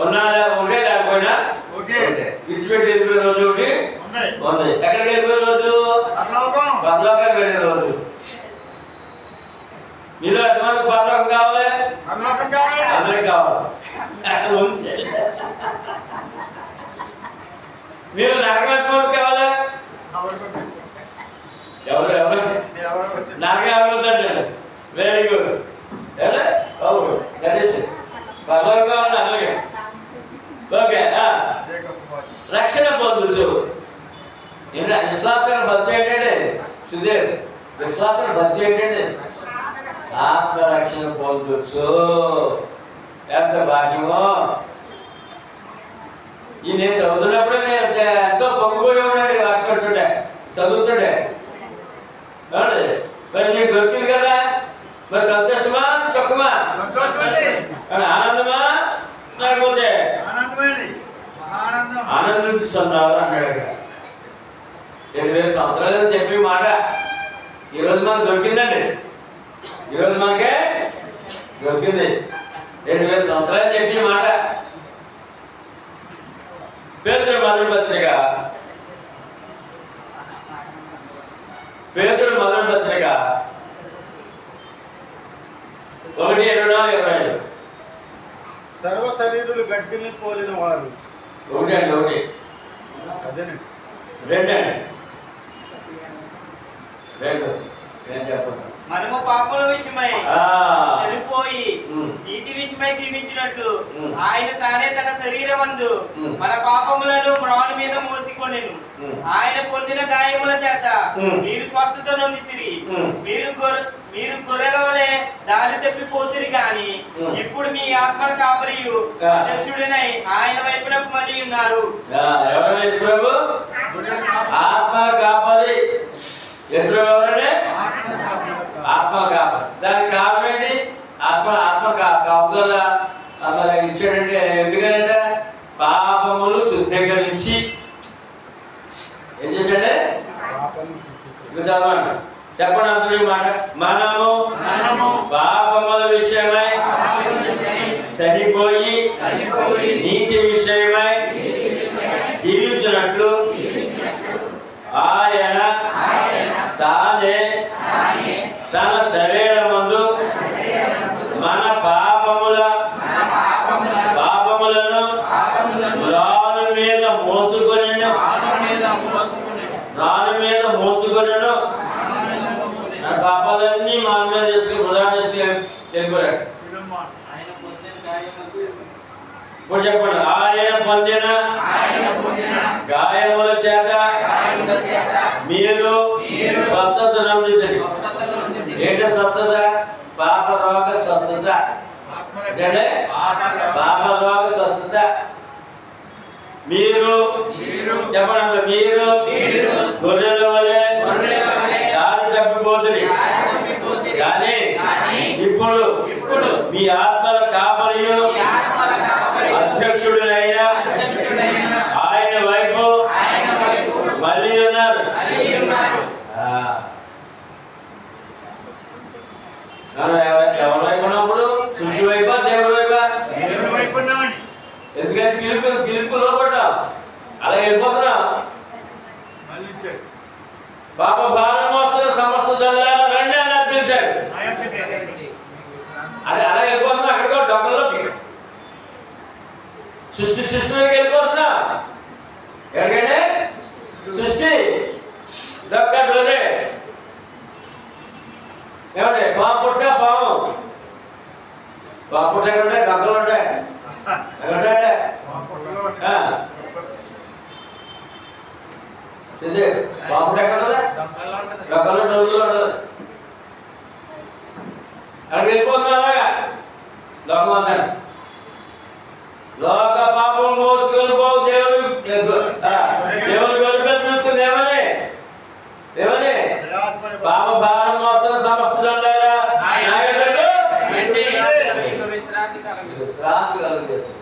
ఉన్నా ఉంటే లేకపోయినా విడిచిపెట్టి వెళ్ళిపోయే రోజు ఒకటి ఉంది. ఎక్కడికి వెళ్ళిపోయే రోజు? పరలోకానికి వెళ్ళే రోజు. మీరు ఎంతమంది పరలోకం కావాలి? అందరికి కావాలి. మీరు నరకం ఎంతమంది కావాలి? ఎవరు నరకం ఎవరు? Very good. పరలోకం కావాలి అందరికి. ఓకే. రక్షణ పొందొచ్చు. విశ్వాసాల భక్తి ఏంటంటే సుధీర్, విశ్వాసాల భక్తి ఏంటంటే ఆత్మరక్షణ పొందొచ్చు. ఎంత భాగ్యమో. ఈ నేను చదువుతున్నప్పుడే నేను ఎంతో పొంగిపోయి ఉన్నాడు. వర్షపడుతుండే చదువుతుండే. మరి నీకు దొరికింది కదా, మరి సంతోషమా తక్కువా? ఆనందమా లేకపోతే ఆనందిస్తున్నారు అన్నాడు. 2000 సంవత్సరాలు చెప్పి మాట ఈరోజు మనకు దొరికిందండి. ఈరోజు మనకే దొరికింది. 2000 సంవత్సరాలు చెప్పి మాట. పేతురు మొదటి పత్రిక 1:24-25. సర్వ శరీరులు గడ్డిని పోలిన వారు. ఒకటి అదేనండి. రెండు ఏం చెప్పండి. మనము పాపల విషయమై చనిపోయి నీతి విషయమై జీవించినట్లు ఆయన తానే తన శరీరమందు మన పాపములను మ్రాను మీద మోసికొనెను. ఆయన పొందిన గాయముల చేత మీరు స్వస్థత నొందితిరి. మీరు గొర్రెల వలె దారి తప్పిపోతిరి గాని ఇప్పుడు మీ ఆత్మ కాపరియు అధ్యక్షుడినై ఆయన వైపునకు మళ్ళీ ఉన్నారు. ఆత్మ కాపరి ఆత్మ కాపరి. దానికి కారణం ఏంటి? ఆత్మ కాపుదల ఇచ్చాడంటే ఎందుకంటే పాపములు శుద్ధీకరించి ఏం చేశాడే? చదవండి, చెప్పండి అందరూ ఈ మాట. మనము పాపముల విషయమై చనిపోయి నీతి విషయమై జీవించినట్లు ఆయన తానే తన శరీరమందు మన పాపములను రాను మీద మోసుకొనెను. నా పాపాలన్నీ మన మీద చేసుకుని వృధా చేసుకుని వెళ్ళిపోయాడు. ఇప్పుడు చెప్పండి. ఆయన పొందిన గాయముల చేత మీరు స్వస్థత నొందితిరి. ఏంటో స్వస్థత? పాప రోగ స్వస్థత. పాప రోగ స్వస్థత. మీరు చెప్పండి, మీరు గొర్రెల వలె దారి తప్పిపోతుంది కానీ ఇప్పుడు మీ ఆత్మల కాపరియు అధ్యక్షుడైన ఆయన వైపు మళ్ళీ ఉన్నారు. ఎవరి వైపు ఉన్నప్పుడు? సృష్టి వైపా దేవుడి వైపా? ఎందుకంటే పిలుపు లోపడ్డాం, అలా వెళ్ళిపోతున్నాం. పాప భారం మోస్తున్న సమస్త జల్లారా రండి అని పిలిచాడు. అదే అలా వెళ్ళిపోతున్నా. అక్కడికో డబ్బుల్లోకి సృష్టిలోకి వెళ్ళిపోతున్నా. ఎక్కడికంటే సృష్టి దక్కట్లోనే ఏమంటే పాము పుట్ట పాము ఎక్కడ ఉంటాయి? గగ్గలు ఉంటాయి. ఇది పాము ఎక్కడ ఉంటుంది? గగ్గలు డబ్బులు ఉంటుంది. అక్కడికి వెళ్ళిపోతున్నా. అలాగా లోకమంతా లోక పాపం మోసుకొని పోవు దేవుడు పాప భారం మొత్తం సమస్తదండారా నా యొద్దకు రండి. విశ్రాంతి కలుగును. విశ్రాంతి కలుగుతుంది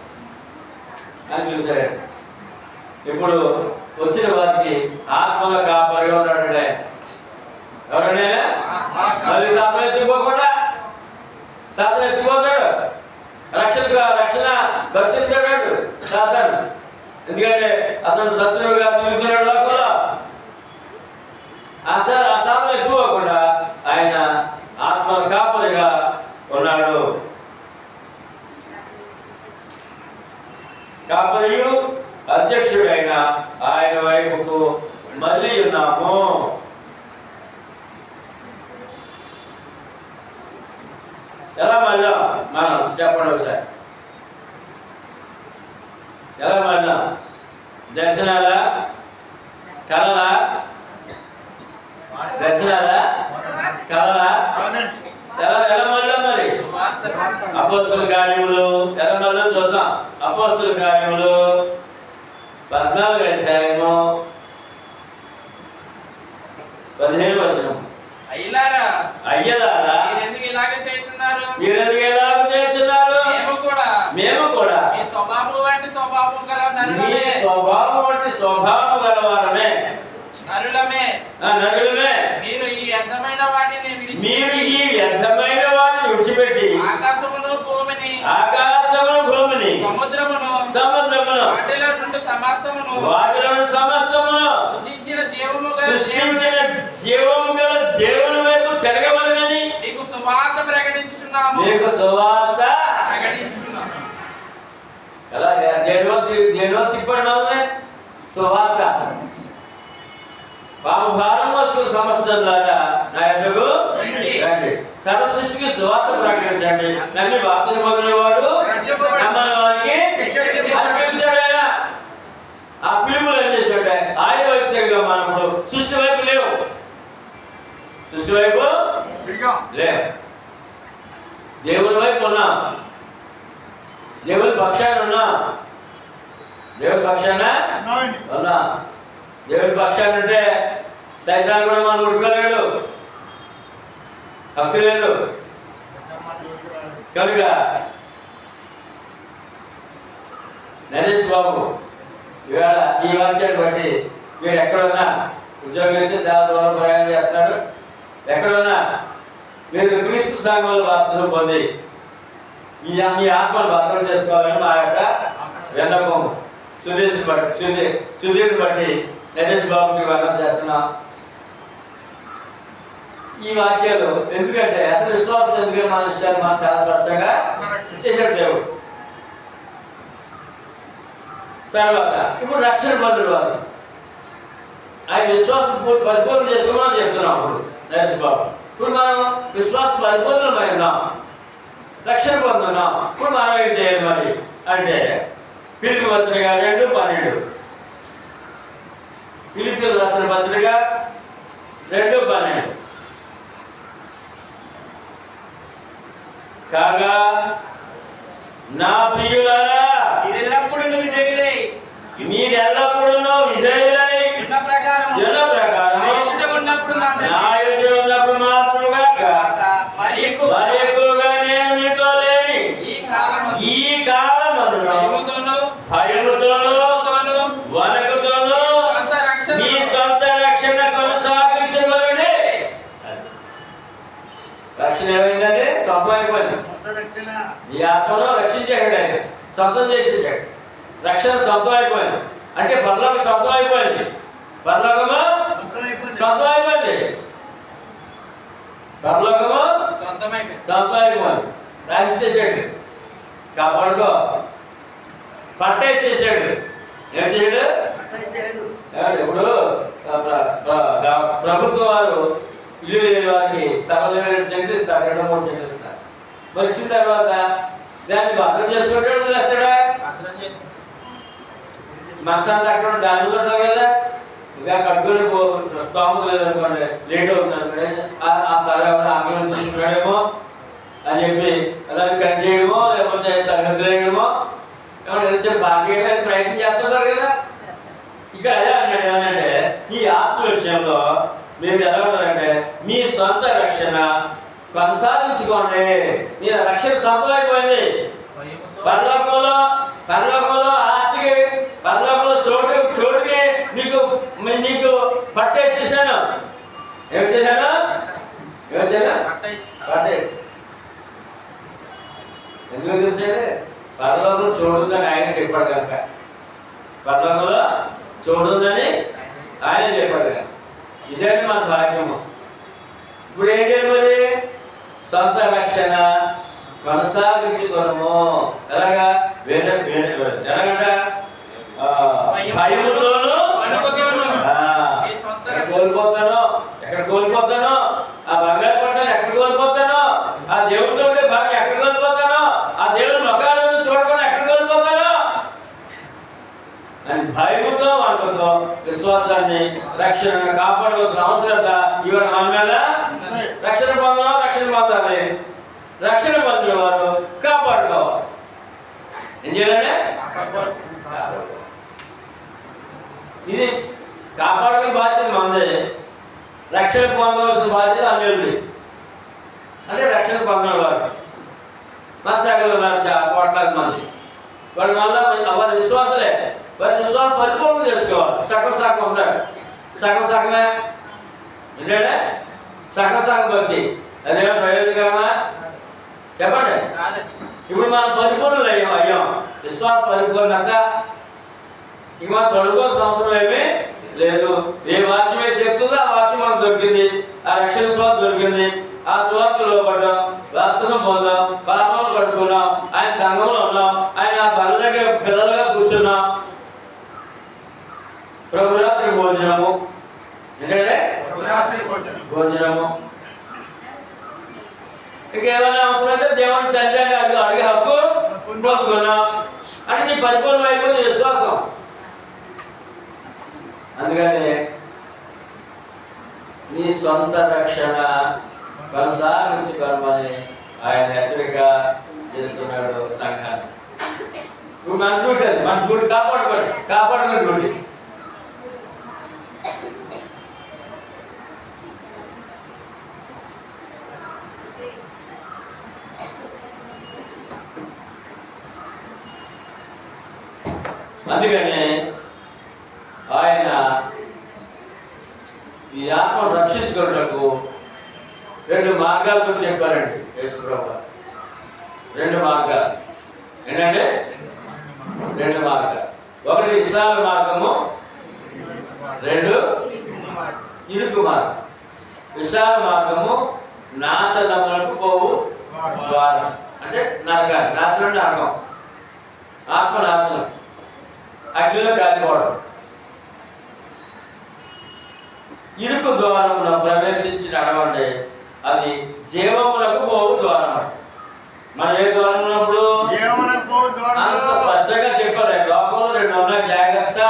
అని పిలిచారు. ఇప్పుడు వచ్చిన వారికి ఆత్మల కాపరిగా ఉన్నాడు. ఎవరండి? మళ్ళీ సాధన ఎత్తిపోకుండా సాధన ఎత్తిపోతాడు. రక్షణ రక్షిస్తాడు సాధన. ఎందుకంటే అతను శత్రువుగా తిరుగుతున్నాడు లోపల. ఆ సాధన ఎత్తిపోకుండా ఆయన ఆత్మల కాపరిగా ఉన్నాడు. కాపరియు అధ్యక్షుడైన ఆయన వైపుకు మళ్ళీ ఉన్నాము. ఎలా మళ్ళా మనం చెప్పండి ఒకసారి. ఎలా మళ్ళా? దర్శనాలా, కళలా? దర్శనాలా, కళలా? ఎలా మళ్ళా? మరి అపోస్తల కార్యములు ఎలా మళ్ళా చూద్దాం. అపోస్తల కార్యములు 14వ అధ్యాయము 15వ వచనం. అయ్యలారా మీరెందుకు ఇలాగ చేస్తున్నారు? మేము కూడా మీ స్వభావం వంటి స్వభావం గలవారమే, నరులమే. మీరు ఈ వ్యర్థమైన వాటిని విడిచిపెట్టి ఆకాశమును భూమిని సముద్రమును వాటిలో సమస్తమును సృష్టించిన జీవము గల దేవుని వైపు తిరగవలెనని మీకు సువార్త ప్రకటించుచున్నాము. అలాగే దేనిలో తిప్పడం సువార్త. పాప భారం వస్తు సమస్తలారా నా యొద్దకు రండి. సర్వ సృష్టికి సువార్త ప్రకటించండి. నన్ను బాప్తిస్మం పొందిన వాడు నమ్మని వారికి అనిపించాడు. ఆయన ఆ పిలుపులు ఏం చేసినట్టే ఆయన వైపు తిరిగా మనం ఇప్పుడు సృష్టి వైపు లేవు. సృష్టి వైపు లేవు. దేవుని వైపు ఉన్నాం. దేవుని పక్షాన ఉన్నాం. దేవుని పక్షాన ఉన్నాం. దేవుని పక్షాన అంటే సైతాన్ని కూడా మనం ముట్టుకోలేడు, హక్కు లేదు. కనుక నరేష్ బాబు ఇవాళ ఈ వాక్యాన్ని బట్టి మీరు ఎక్కడున్నా ఉద్యోగం చేసి చాలా దూరం ప్రయాణం చేస్తున్నారు. ఎక్కడున్నా మీరు క్రీస్తు సంఘంలో బాధ్యతలు పొంది ఈ ఆత్మను భద్రం చేసుకోవాలని మా యొక్క విన్నపం. సుధీర్ని బట్టి నరేష్ బాబుకి వర్ణం చేస్తున్నాం. ఈ వాక్యాలు ఎందుకంటే అసలు విశ్వాసం ఎందుకంటే మన విషయాన్ని మనం చాలా స్పష్టంగా చేసాడు దేవుడు. తర్వాత ఇప్పుడు రక్షణ పొందిన వారు ఆయన విశ్వాసం పరిపూర్ణ చేసుకోమని చెప్తున్నాం. ఇప్పుడు నరేష్ బాబు ఇప్పుడు మనం విశ్వాసం పరిపూర్ణమై ఉన్నాం, రక్షణ పొందున్నాం. ఇప్పుడు మనం ఏం చేయాలి మరి అంటే ఫిలిప్పీ పత్రిక 2:12, ఫిలిప్పీయులకు రాసిన పత్రిక 2:12. కాగా నా ప్రియులారా మీరెల్లప్పుడూ విధేయులై జన ప్రకారం నా ఎదుట ఉన్నప్పుడు మాత్రమే కాక మరి ఎక్కువగా నేను మీతో లేని ఈ కాలమందును భయముతోను వణకుతోను మీ సొంత రక్షణ కొనసాగించగలడే. రక్షణ ఏమైందంటే సొంతం అయిపోయింది. ఈ ఆత్మను రక్షించాడు ఆయన, సొంతం చేసేసాడు. రక్షణ సొంతం అయిపోయింది అంటే పరలోకం సొంతం అయిపోయింది. పరలోకము సొంతం అయిపోయింది. పరలోకము సొంతం అయిపోయింది. రాసిచ్చేసాడు. కాపాడుకో పట్ట ఇచ్చేసాడు. ఏం చేయడు? ఇప్పుడు ప్రభుత్వం వారు ఇల్లు లేని వారికి స్థలం లేని సెంట్లు ఇస్తారు, 2-3 సెంట్లు ఇస్తారు. మరి ఇచ్చిన తర్వాత దాన్ని భద్రం చేసుకుంటాడు, వదిలేస్తాడా? మనసాన్ని తగ్గడం దాని మీద ఉంటుంది కదా. ఇంకా కట్టుకుని స్తోమత లేదనుకోండి, లేట్ అవుతుంది అనుకోండి, ఆ స్థలం ఎవరైనా ఆంగ్లం తీసుకుంటాడేమో అని చెప్పి అలాగే కట్ చేయడమో లేకపోతే సరిహద్దు వేయడమో ఏమన్నా బాగా ప్రయత్నం చేస్తుంటారు కదా. ఇక్కడ అదే అన్నాడు ఏమనంటే ఈ ఆత్మ విషయంలో మీరు ఎలా ఉంటారంటే మీ సొంత రక్షణ కొనసాగించుకోండి. మీ రక్షణ సొంతమైపోయింది. పరలోకంలో ఆస్తికి, పరలోకంలో చోటుకి నీకు పట్ట ఇచ్చేసాను. ఏం చేశాను? పట్టే. ఎందుకు తెలిసాడు? పరలోకంలో చోటుందని ఆయన చెప్పాడు కనుక. పరలోకంలో చోటుందని ఆయన చెప్పాడు కనుక. ఇదే మన భాగ్యము. ఇప్పుడు ఏం చేయాలి? సొంత రక్షణ కొనసాగించుకోవడము. ఎలాగా? ఎలాగంట? భయముతోను ఎక్కడ కోల్పోతానో, ఆ బంగారు పట్టాను ఎక్కడ కోల్పోతానో, ఆ దేవుడితో ఉండే భాగ్యం ఎక్కడ కోల్పోతానో, ఆ దేవుడి ముఖాల మీద చూడకుండా ఎక్కడ కోల్పోతానో అని భయముతో అనుకుంటూ విశ్వాసాన్ని, రక్షణను కాపాడవలసిన అవసరత ఇవాళ మన మీద. రక్షణ పొందాలి. రక్షణ పొందిన వారు కాపాడుకోవాలి. ఏం చేయాలంటే ఇది కాపాడుకునే బాధ్యత మనదే. రక్షణ పొందవలసిన బాధ్యత అన్యులది. అంటే రక్షణ పొందిన వారు మన శాఖలో కోట్లాది మంది. వాడి వల్ల వారి విశ్వాసలే. వారి విశ్వాసం పరిపూర్ణం చేసుకోవాలి. సగం ఉంటాడు. సగమే ఏంటంటే సగం భక్తి. అదేమో ప్రయోజనకరమా? చెప్పండి. ఇప్పుడు మనం పరిపూర్ణలు అయ్యాం. విశ్వాస పరిపూర్ణత ఇక మనం తొలగోసిన అవసరం ఏమీ లేదు. ఏ వాక్యమే చెప్తుందో ఆ వాక్యం మనకు దొరికింది. ఆ రక్షణ స్వాత దొరికింది. ఆ స్వార్థ లోపడ్డాం, వార్తను పొందాం, పాపములు కడుక్కున్నాం, ఆయన సంఘంలో ఉన్నాం, ఆయన ఆ బల్ల దగ్గర పిల్లలుగా కూర్చున్నాం. ప్రభురాత్రి భోజనము. ఏంటంటే భోజనము. ఇంకేమైనా అవసరం అయితే దేవుని తండ్రి అడిగే హక్కు పొందుకున్నాం. అంటే నీ పరిపూర్ణం అయిపోయింది విశ్వాసం. అందుకని నీ సొంత రక్షణ కొనసాగించుకోమని ఆయన హెచ్చరిక చేస్తున్నాడు సంఘాన్ని. ఇప్పుడు మన డ్యూటీ అది. మన డ్యూటీ కాపాడుకునే డ్యూటీ. అందుకని ఆయన ఈ ఆత్మను రక్షించుకున్నకు 2 మార్గాల గురించి చెప్పారండి యేసుప్రభువు. 2 మార్గాలు. ఏంటంటే 2 మార్గాలు. ఒకటి విశాల మార్గము, 2 ఇరుకు మార్గం. విశాల మార్గము నాశనములకు పోవు ద్వారం. అంటే నరకాలు. నాశనం అంటే నరకం. ఆత్మ నాశనం, అగ్నిలో కాలిపోవడం. ఇరుకు ద్వారమున ప్రవేశించి నడవండి, అది జీవములకు పోవు ద్వారం. మనం ఏ ద్వారం ఉన్నప్పుడు అంత స్పష్టంగా చెప్పారు. లోకంలో 2 ఉన్నాయి, జాగ్రత్త.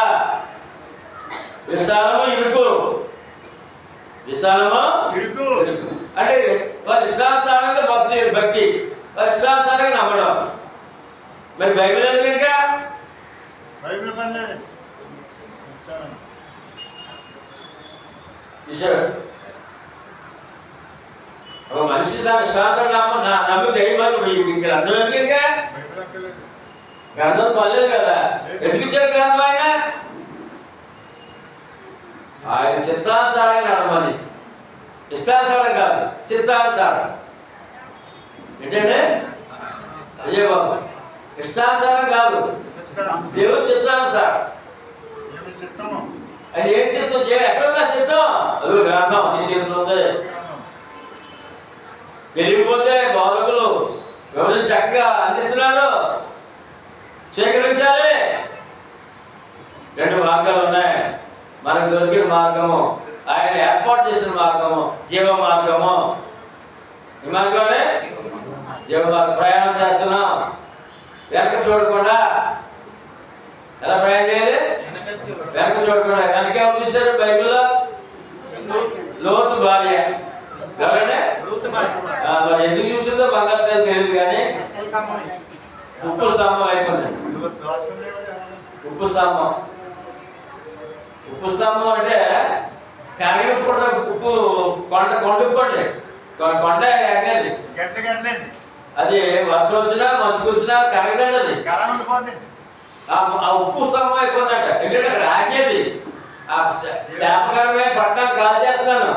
విశాలము, ఇరుకు. విశాలము, ఇరుకు. అంటే వారి ఇష్టానుసారంగా భక్తి, వారి ఇష్టానుసారంగా నమ్మడం. మరి బైబిల్ ఎందుకు? ఇంకా బైబిల్ పనిలేదు. ఒక మనిషి దాని ఇష్టానుసారం నమ్మి దైవాలు ఇంకా అర్థం ఎందుకు? ఇంకా గ్రంథం పర్లేదు కదా. ఎందుకు ఇచ్చాడు గ్రంథం? ఆయన చిత్తానుసారంగా నడమని. ఇష్టానుసారం కాదు, చిత్తానుసారం. ఏంటంటే అయ్యే బాబు, ఇష్టానుసారం కాదు, దేవుడు చిత్తానుసారం. ఆయన ఏం చిత్తం ఎక్కడున్నా చిత్తం? అది గ్రంథం నీ చేతిలో ఉంది. తెలియకపోతే బోధకులు ఎవరు చక్కగా అందిస్తున్నారు, సేకరించాలి. 2 మార్గాలు ఉన్నాయి మనకు దొరికిన మార్గము, ఆయన ఏర్పాటు చేసిన మార్గము, జీవ మార్గము. ఈ మార్గంలో జీవ మార్గం. ప్రయాణం చేస్తున్నాం వెనక చూడకుండా. ఎలా ప్రయాణం చేయాలి? వెనక చూడకుండా. వెనక ఎవరు చూశారు బైబిల్లో? లోతు భార్య. ఎవరంటే మరి ఎందుకు చూసిందో బంగారు తల్లి తెలియదు, కానీ ఉప్పు స్తంభం అయిపోయింది. ఉప్పు స్తంభం అంటే కరిగిన పూట ఉప్పు కొండపోండి కొండ ఎగ్గది గట్లండి అది వర్షం వచ్చినా మంచు కురిసినా కరగదండి అది కళ ఉండిపోతుంది. ఆ ఉప్పు స్తంభం అయిపోతుందట. ఎందుకంటే అక్కడ ఆగేది ఆ శాపకరమే పట్టణాలు కాల్ చేస్తున్నాను.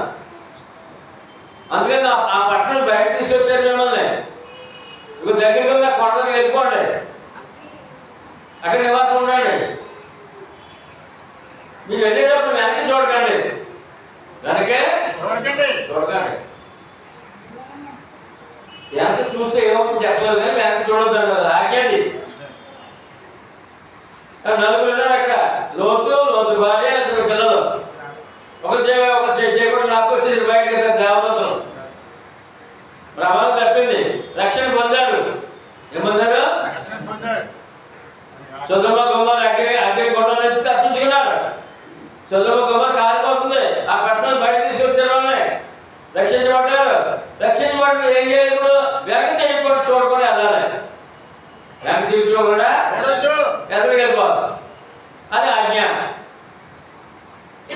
అందుకని ఆ పట్టణం బయట తీసుకొచ్చారు మిమ్మల్ని. ఇక దగ్గరికి కొండ దగ్గర వెళ్ళిపోండి, అక్కడ నివాసం ఉండండి. మీరు వెళ్ళేటప్పుడు వెనక్కి చూడకండి, వెనకే చూడకండి. వెనక్కి చూస్తే ఏమవుతుంది చెప్పలేదు, కానీ వెనక్కి చూడొద్దు కదా ఆగేది. నలుగురు ఉన్నారు అక్కడ, లోతు భార్య, ఇద్దరు పిల్లలు. ఒక చేయకుండా నాకు వచ్చేసి బయటకి దేవతలు. ప్రమాదం తప్పింది, రక్షణ పొందారు. ఏమన్నారు? సొదొమ గొమొర్రా అగ్ని కొండల నుంచి తప్పించుకున్నారు. సొదొమ గొమొర్రా కాలిపోతుంది. ఆ పట్టణం బయట తీసుకొచ్చారు, వాళ్ళని రక్షించబడ్డారు. రక్షించబడ్డ ఏం చేయాలి? ఇప్పుడు వెనక్కి తిరిగి చూడకుండా వెళ్ళాలి. వెనక్కి తిరిగి చూడకుండా ఎదురు వెళ్ళిపోవాలి అని ఆజ్ఞ.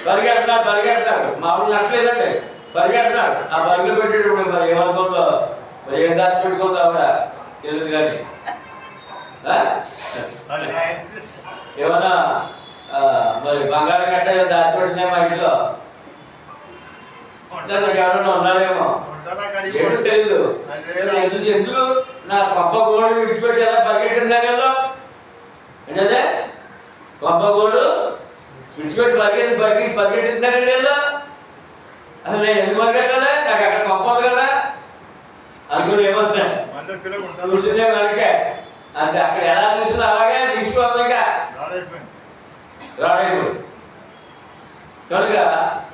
పరిగెడతారు మామూలు నచ్చలేదండి, పరిగెడతారు. ఆ పరుగులు పెట్టేటప్పుడు మరి ఏమనుకుందో, మరి ఏం దాచి పెట్టుకుందో ఆవిడ తెలియదు. కానీ ఏమన్నా మరి బంగారం గట్ట దాచిపెట్టినాయి మా ఇంట్లో, ఎవరన్నా ఉన్నారేమో ఏంటో తెలీదు. ఎందుకు నా కొబ్బ గోడు విడిచిపెట్టి ఎలా పరిగెట్టిన దగ్గరలో ఏంటదే కొబ్బ గోడు విడిచిపెట్టి పరిగెట్టిన దగ్గర అసలు నేను ఎందుకు పరిగెట్టాలి? నాకు అక్కడ కొప్ప ఉంది కదా. అందులో ఏమొచ్చాయి చూసిందే మనకే అంతే. అక్కడ ఎలా చూసిందో అలాగే తీసుకోవాలి. ఇంకా రాడైపోయి కనుక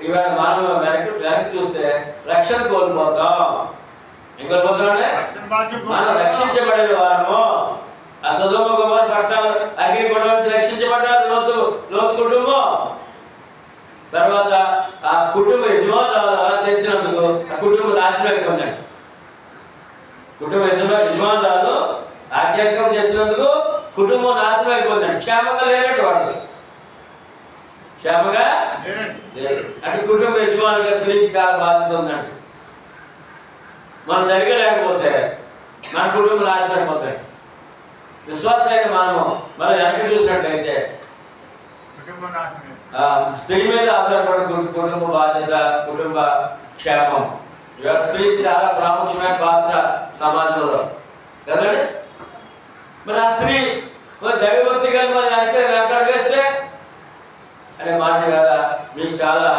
ఇవాళ మనం వెనక్కి చూస్తే రక్షణ కోల్పోతాం. ఏం కోల్పోతామంటే మనం రక్షించబడిన వారము. ఆ సొదొమ గొమొర్రా పట్టణాలు అగ్ని కొండ నుంచి రక్షించబడ్డారు లోతు కుటుంబం. తర్వాత ఆ కుటుంబ యజమానులు అలా చేసినందుకు ఆ కుటుంబం నాశనం అయిపోయిందండి. కుటుంబ యజమానులు ఆజ్ఞాకం చేసినందుకు కుటుంబం నాశనం అయిపోయిందండి. క్షేమంగా లేనట్టు వాడు, క్షేమంగా అంటే కుటుంబ యజమానులుగా స్త్రీకి చాలా బాధ్యత ఉందండి. మనం సరిగ్గా లేకపోతే మన కుటుంబం నాశనం అయిపోతాయి. విశ్వాసమైన మనము మనం వెనక చూసినట్లయితే స్త్రీ మీద ఆధారపడిన కుటుంబ బాధ్యత, కుటుంబ క్షేమం. స్త్రీ చాలా ప్రాముఖ్యమైన పాత్ర సమాజంలో కదండి. మరి ఆ స్త్రీ మరి దైవభక్తి కలిగి మరి వెనకడిగేస్తే అనే మాట కదా మీకు చాలా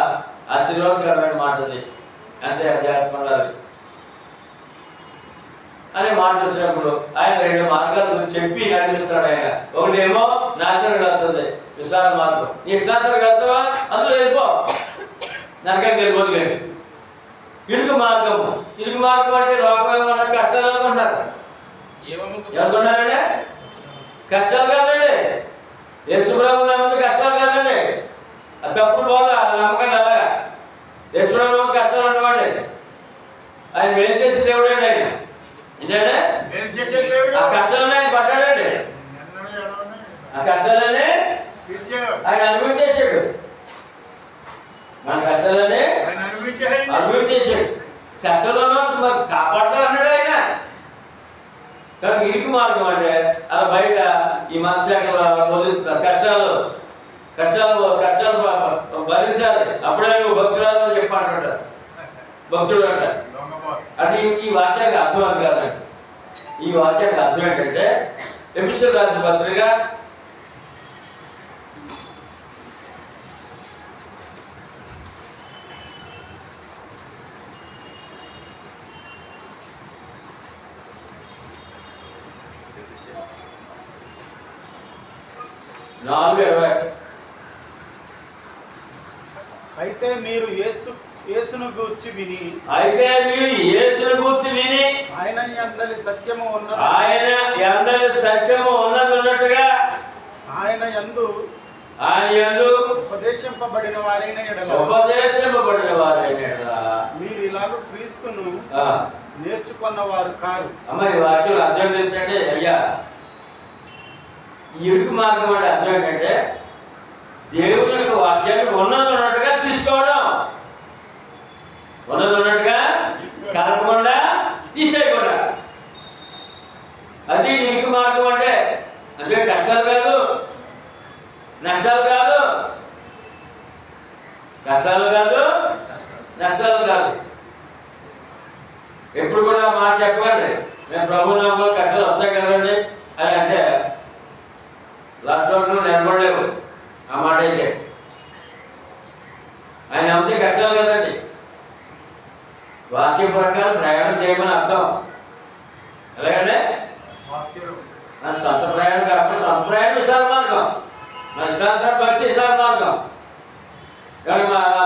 ఆశీర్వాదకరమైన మాట అది. అంతే జాగ్రత్తగా ఉండాలి అనే మాట వచ్చినప్పుడు ఆయన రెండు మార్గాల గురించి చెప్పి నడిపిస్తాడు. ఆయన ఒకటేమో నాశనం కలుగుతుంది, విశాల మార్గం. నీ ఇష్టాసనం కలుగుతావా అందులో వెళ్ళిపో, నరకానికి వెళ్ళిపోదు. కానీ ఇరుకు మార్గం అంటే లోకం ఏమన్నా కష్టాలు అనుకుంటారు. ఏమనుకున్నారంటే కష్టాలు కాదండి, యేసుప్రభు నామమున కష్టాలు కాదండి. అది తప్పుడు పోదా నమ్మకండి. అలాగా యేసుప్రభు కష్టాలు ఉండవండి. ఆయన మేలు చేసిన దేవుడు అండి. ఆయన ఏంటంటే ఆ కష్టాలనే ఆయన పడ్డాడండి. ఆ కష్టాలనే ఆయన అనుభవించేసాడు. మన కష్టాలనే అనుభవించేసాడు. కష్టాలను కాపాడతారు అన్నాడు ఆయన. కానీ ఇరుకు మార్గం అంటే అలా బయట ఈ మనసు వదిలిస్తున్నారు. కష్టాలు భరించాలి, అప్పుడే నువ్వు భక్తురాలు చెప్పంటాడు. భక్తుడు అంట అంటే ఈ వాక్యానికి అర్థం అని కాదండి. ఈ వాక్యానికి అర్థం ఏంటంటే ఎఫెసీయులకు రాసిన పత్రిక 4:20. అయితే మీరు యేసును గూర్చి విని ఆయన యందలి సత్యము ఉన్నట్టుగా ఆయన యందు ఉపదేశింపబడిన వారైన ఎడల మీరు ఇలాగూ క్రీస్తును నేర్చుకున్న వారు కారు. ఈ వాక్యం అర్థం తెలుసండి అయ్యా. ఈ ఇరుకు మార్గం అంటే అర్థం ఏంటంటే దేవుని యొక్క వాక్యాన్ని ఉన్నట్టుగా తీసుకోవడం. ఉన్నది ఉన్నట్టుగా కలపకుండా తీసేయకుండా. అది నీకు మార్గం అంటే కష్టాలు కాదు, నష్టాలు కాదు, కష్టాలు కాదు, నష్టాలు కాదు. ఎప్పుడు కూడా మాట చెప్పండి, నేను ప్రభు నామములో కష్టాలు వస్తాయి కదండి అని అంటే లాస్ట్ వరకు నువ్వు నిలబడలేవు. ఆ మాట అయితే ఆయన నమ్మితే కష్టాలు కదండి. వాక్యం ప్రకారం ప్రయాణం చేయమని అర్థం. ఎలాగంటే మన సొంత ప్రయాణం కాకుండా సొంత ప్రయాణం విశాల మార్గం, మన ఇష్టానుసారం భక్తి విశాల మార్గం. కానీ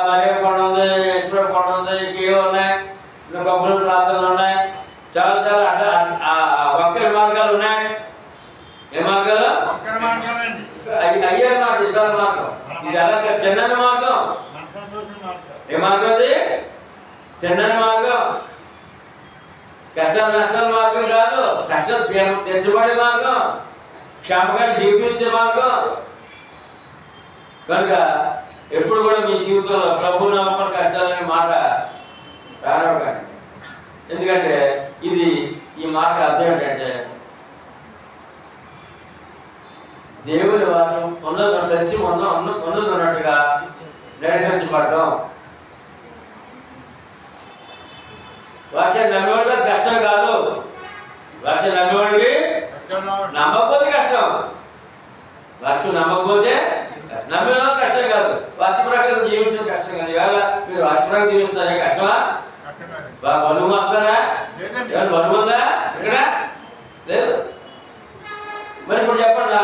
మరే కొండ ఉంది, ఈశ్వరం కొండ ఉంది, ఇంకేవో ఉన్నాయి, ఇంకా గొప్పలు ప్రాంతాలు ఉన్నాయి, చాలా చాలా ఒక్కరి మార్గాలు ఉన్నాయి. ఏ మార్గాలు అయ్యారు నాకు విశాల మార్గం. ఇది ఎలా చిన్నని మార్గం. ఏ మార్గం అది? చిన్నని మార్గం. కష్టాలు నష్టాల మార్గం కాదు, కష్టాలు తెచ్చబడే మార్గం, క్షేమకాన్ని జీవించే మార్గం. కనుక ఎప్పుడు కూడా మీ జీవితంలో ప్రభు నామమున కష్టాలనే మాట రానవ్వకండి. ఎందుకంటే ఈ మాట అర్థం ఏంటంటే దేవుని వాక్యం ఉన్నది సత్యం ఉన్నది ఉన్నట్టుగా నడిపించబడడం. వాక్యం నమ్మేవాడికి అది కష్టం కాదు. వాక్యం నమ్మేవాడికి నమ్మకపోతే కష్టం. వాక్యం నమ్మకపోతే నమ్మిన కష్టం కాదు. వాక్య ప్రకారం జీవించడం కష్టం కాదు. ఇవాళ మీరు వాక్య ప్రకారం జీవిస్తున్నారే కష్టమా? బరువు వస్తారా? బరువు ఉందా ఇక్కడ? లేదు. మరి ఇప్పుడు చెప్పండి,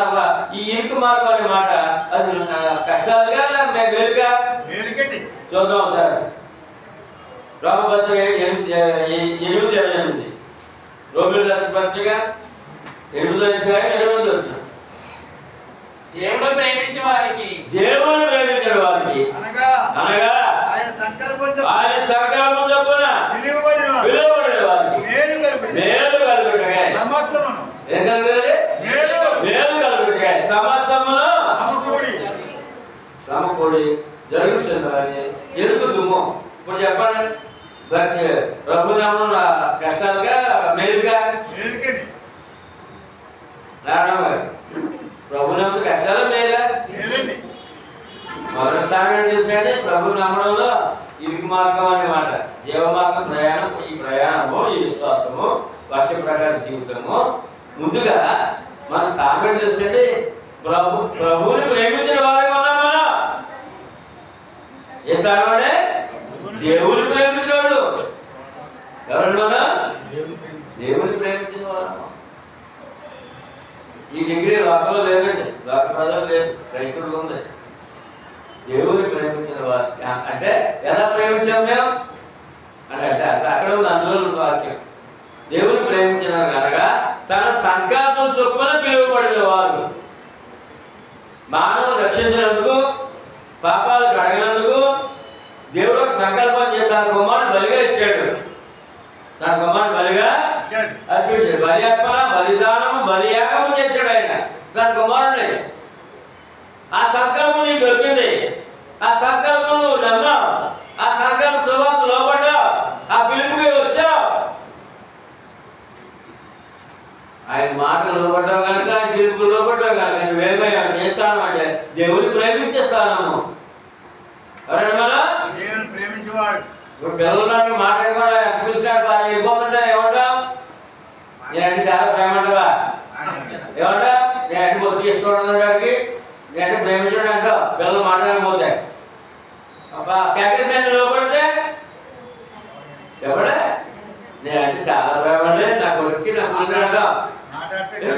ఈ ఇరుకు మార్గం అనే మాట అది కష్టాలుగా వేరుగా? చూద్దాం ఒకసారి. రోమపత్రిక 8:28 రోమిలకు రాసిన పత్రిక 8:8 వచ్చిన దేవుడు ప్రేమించే వారికి అనగా ఆయన సంకల్పం చొప్పున పిలువబడిన వారికి మేలు కలుగుటగా సమస్తమును సమకూడి జరుగుతుంది. ఎరుకు దుమ్ము. ఇప్పుడు చెప్పండి, ప్రభునామం కష్టాలుగా మేలుగా? ప్రభునామం కష్టాలు మేలా? మొదటి స్థానం తెలిసండి ప్రభు నమ్మడంలో ఇరుకు మార్గం అనే మాట. జీవ మార్గం ప్రయాణం. ఈ ప్రయాణము, ఈ విశ్వాసము, వాక్య ప్రకార జీవితము. ముందుగా మన స్థానం తెలిసండి ప్రభువుని ప్రేమించిన వారిగా ఉన్నాం మనం. ఏ స్థానం అంటే దేవుని ప్రేమించిన వాడు. ఎవరండి మనం? దేవుని ప్రేమించిన వారు. ఈ డిగ్రీ లోకంలో లేదండి, లోక ప్రజలు లేదు, క్రైస్తవులు ఉంది. దేవుని ప్రేమించిన వారు అంటే ఎలా ప్రేమించాం మేము అంటే అక్కడ ఉంది, అందులో వాక్యం. దేవుని ప్రేమించిన అనగా తన సంకల్పం చొప్పున పిలువబడిన వారు. మానవులు రక్షించినందుకు, పాపాలు కడగనందుకు దేవుడు ఒక సంకల్పం చేసి తన కుమారుడు బలిగా ఇచ్చాడు. తన కుమారుడు బలిగా అర్పించాడు. బలి అర్పణ, బలిదానము, బలియాగము చేశాడు ఆయన తన కుమారుడిని. ఆ సంకల్పం నీకు దొరికింది. ఆ సంకల్పం నువ్వు నమ్మావు. ఆ సంకల్పం సువార్త లోపడ్డావు. ఆ పిలుపుకి వచ్చావు. ఆయన మాటలు లోపడ్డావు కనుక, ఆయన పిలుపు లోపడ్డావు కనుక నువ్వేమయ్యా చేస్తాను అంటే దేవుని ప్రేమించేస్తాను. ఎవరండి మనం? దేవుని ప్రేమించేవాడు. ఇప్పుడు పిల్లలు మాట్లాడకుండా పిలిచినట్టు వెళ్ళిపోతుంటే ఏమంటావు? నేనంటే చాలా ప్రేమ అంటావా? ఏమంటా? నేనంటే మొత్తం ఇష్టం ఉంటుంది వాడికి, నేనంటే ప్రేమించడం అంటావు. పిల్లలు మాట్లాడకపోతే ప్యాకేజ్ అంటే లోపడితే ఎవడే? నేనంటే చాలా ప్రేమ అండి, నా కొడుక్కి నా కూతురు అంటావు.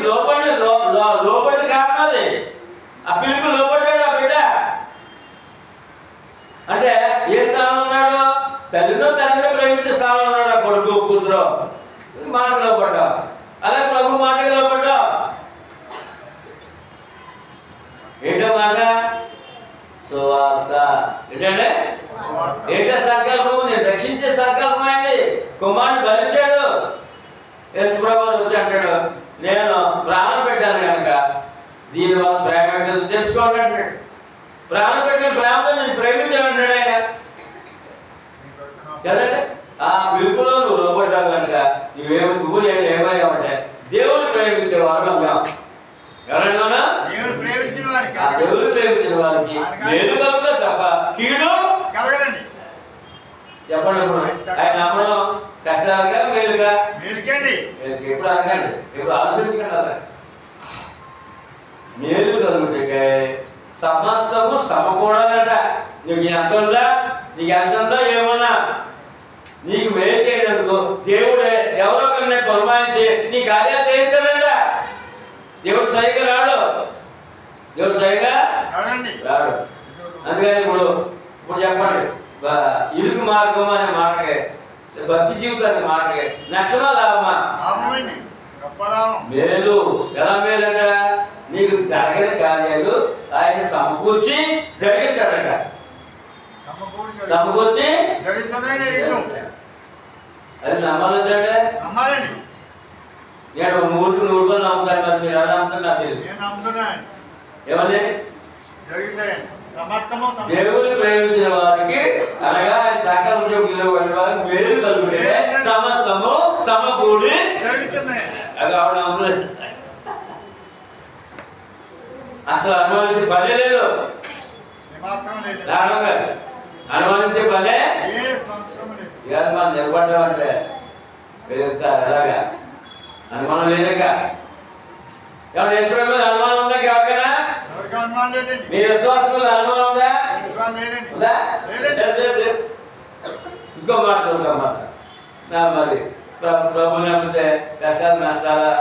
లోపడి లోపడి కారణం అది. ఆ పిలుపు లోపడ్డాడు ఆ బిడ్డ. అంటే ఏ స్థానంలో ఉన్నాడు? తండ్రిని ప్రేమించే స్థానంలో ఉన్నాడు. ఆ కొడుకు కూతురు మాటకు లోపడ్డావు. అలా ప్రభు మాటకు లోపడ్డావు. ఏంటో మాట? సువార్త. ఏంటంటే ఏంటో సంకల్పము? నేను రక్షించే సంకల్పం అయింది. కుమారుని బలిచాడు. యేసుప్రభు వచ్చి అంటాడు, నేను ప్రాణం పెట్టాను కనుక దీని వల్ల ప్రేమ తెలుసుకోండి అంటాడు. ప్రాణం పెట్టిన ప్రేమతో నేను ప్రేమించాను అంటాడు ఆయన. కదండి. ఆ పిలుపులో నువ్వు లోపడ్డావు కనుక నువ్వు నేను ఏమయ్యా అంటే దేవుడు ప్రేమించేవాడు అన్నాం. ఎవరైనా దేవుడు ప్రేమించిన వారికి ఆ దేవుడు ప్రేమించిన వారికి మేలు కలుగుతా తప్ప కీడు కలగదండి. చెప్పండి. ఇప్పుడు ఆయన నమ్మడం కష్టాలుగా మేలుగా మీరుకండి ఎప్పుడు అనకండి, ఎప్పుడు ఆలోచించకండి. అలా మేలు కలుగుతాయి సమస్తము సమకూడాలట. నీకు ఎంత ఉందా, నీకు ఎంత ఉందో ఏమన్నా నీకు మేలు చేయడానికి దేవుడే ఎవరో ఒకరిని కొలమాయించి నీ కార్యాలు చేయిస్తాడంట. దేవుడు స్వయంగా రాడు, దేవుడు స్వయంగా రాడు. అందుకని ఇప్పుడు చెప్పండి, ఇరుకు మార్గం అనే మాటకే భక్తి జీవితానికి మాటకే నష్టమా లాభమా? మేలు. ఎలా మేలంట? నీకు జరగని కార్యాలు ఆయన సమకూర్చి జరిగిస్తాడట. సమకూర్చి అది నమ్మాలంటే నేను 100 నమ్ముతాను. మరి మీరు ఎలా నమ్ముతాను నాకు తెలియదు. ఏమని? దేవుని ప్రేమించిన వారికి అనగా ఆయన సకలం పిలువబడిన వారికి మేలు కలుగుతే సమస్తము సమకూడి అది ఆవిడ నమ్ముతుంది. అసలు అనుమానించే పనే లేదు. అనుమానించే పనే ఇవాళ మనం నిలబడ్డామంటే పెరుగుతారు. ఎలాగా అనుమానం లేదక ఎవరు నేర్చుకోవడం మీద అనుమానం ఉందా? ఎవరికైనా మీ విశ్వాసం మీద అనుమానం ఉందా? ఉందా? ఇంకో మాట మరి ప్రభు నమ్మితే కష్టాలు నష్టాలా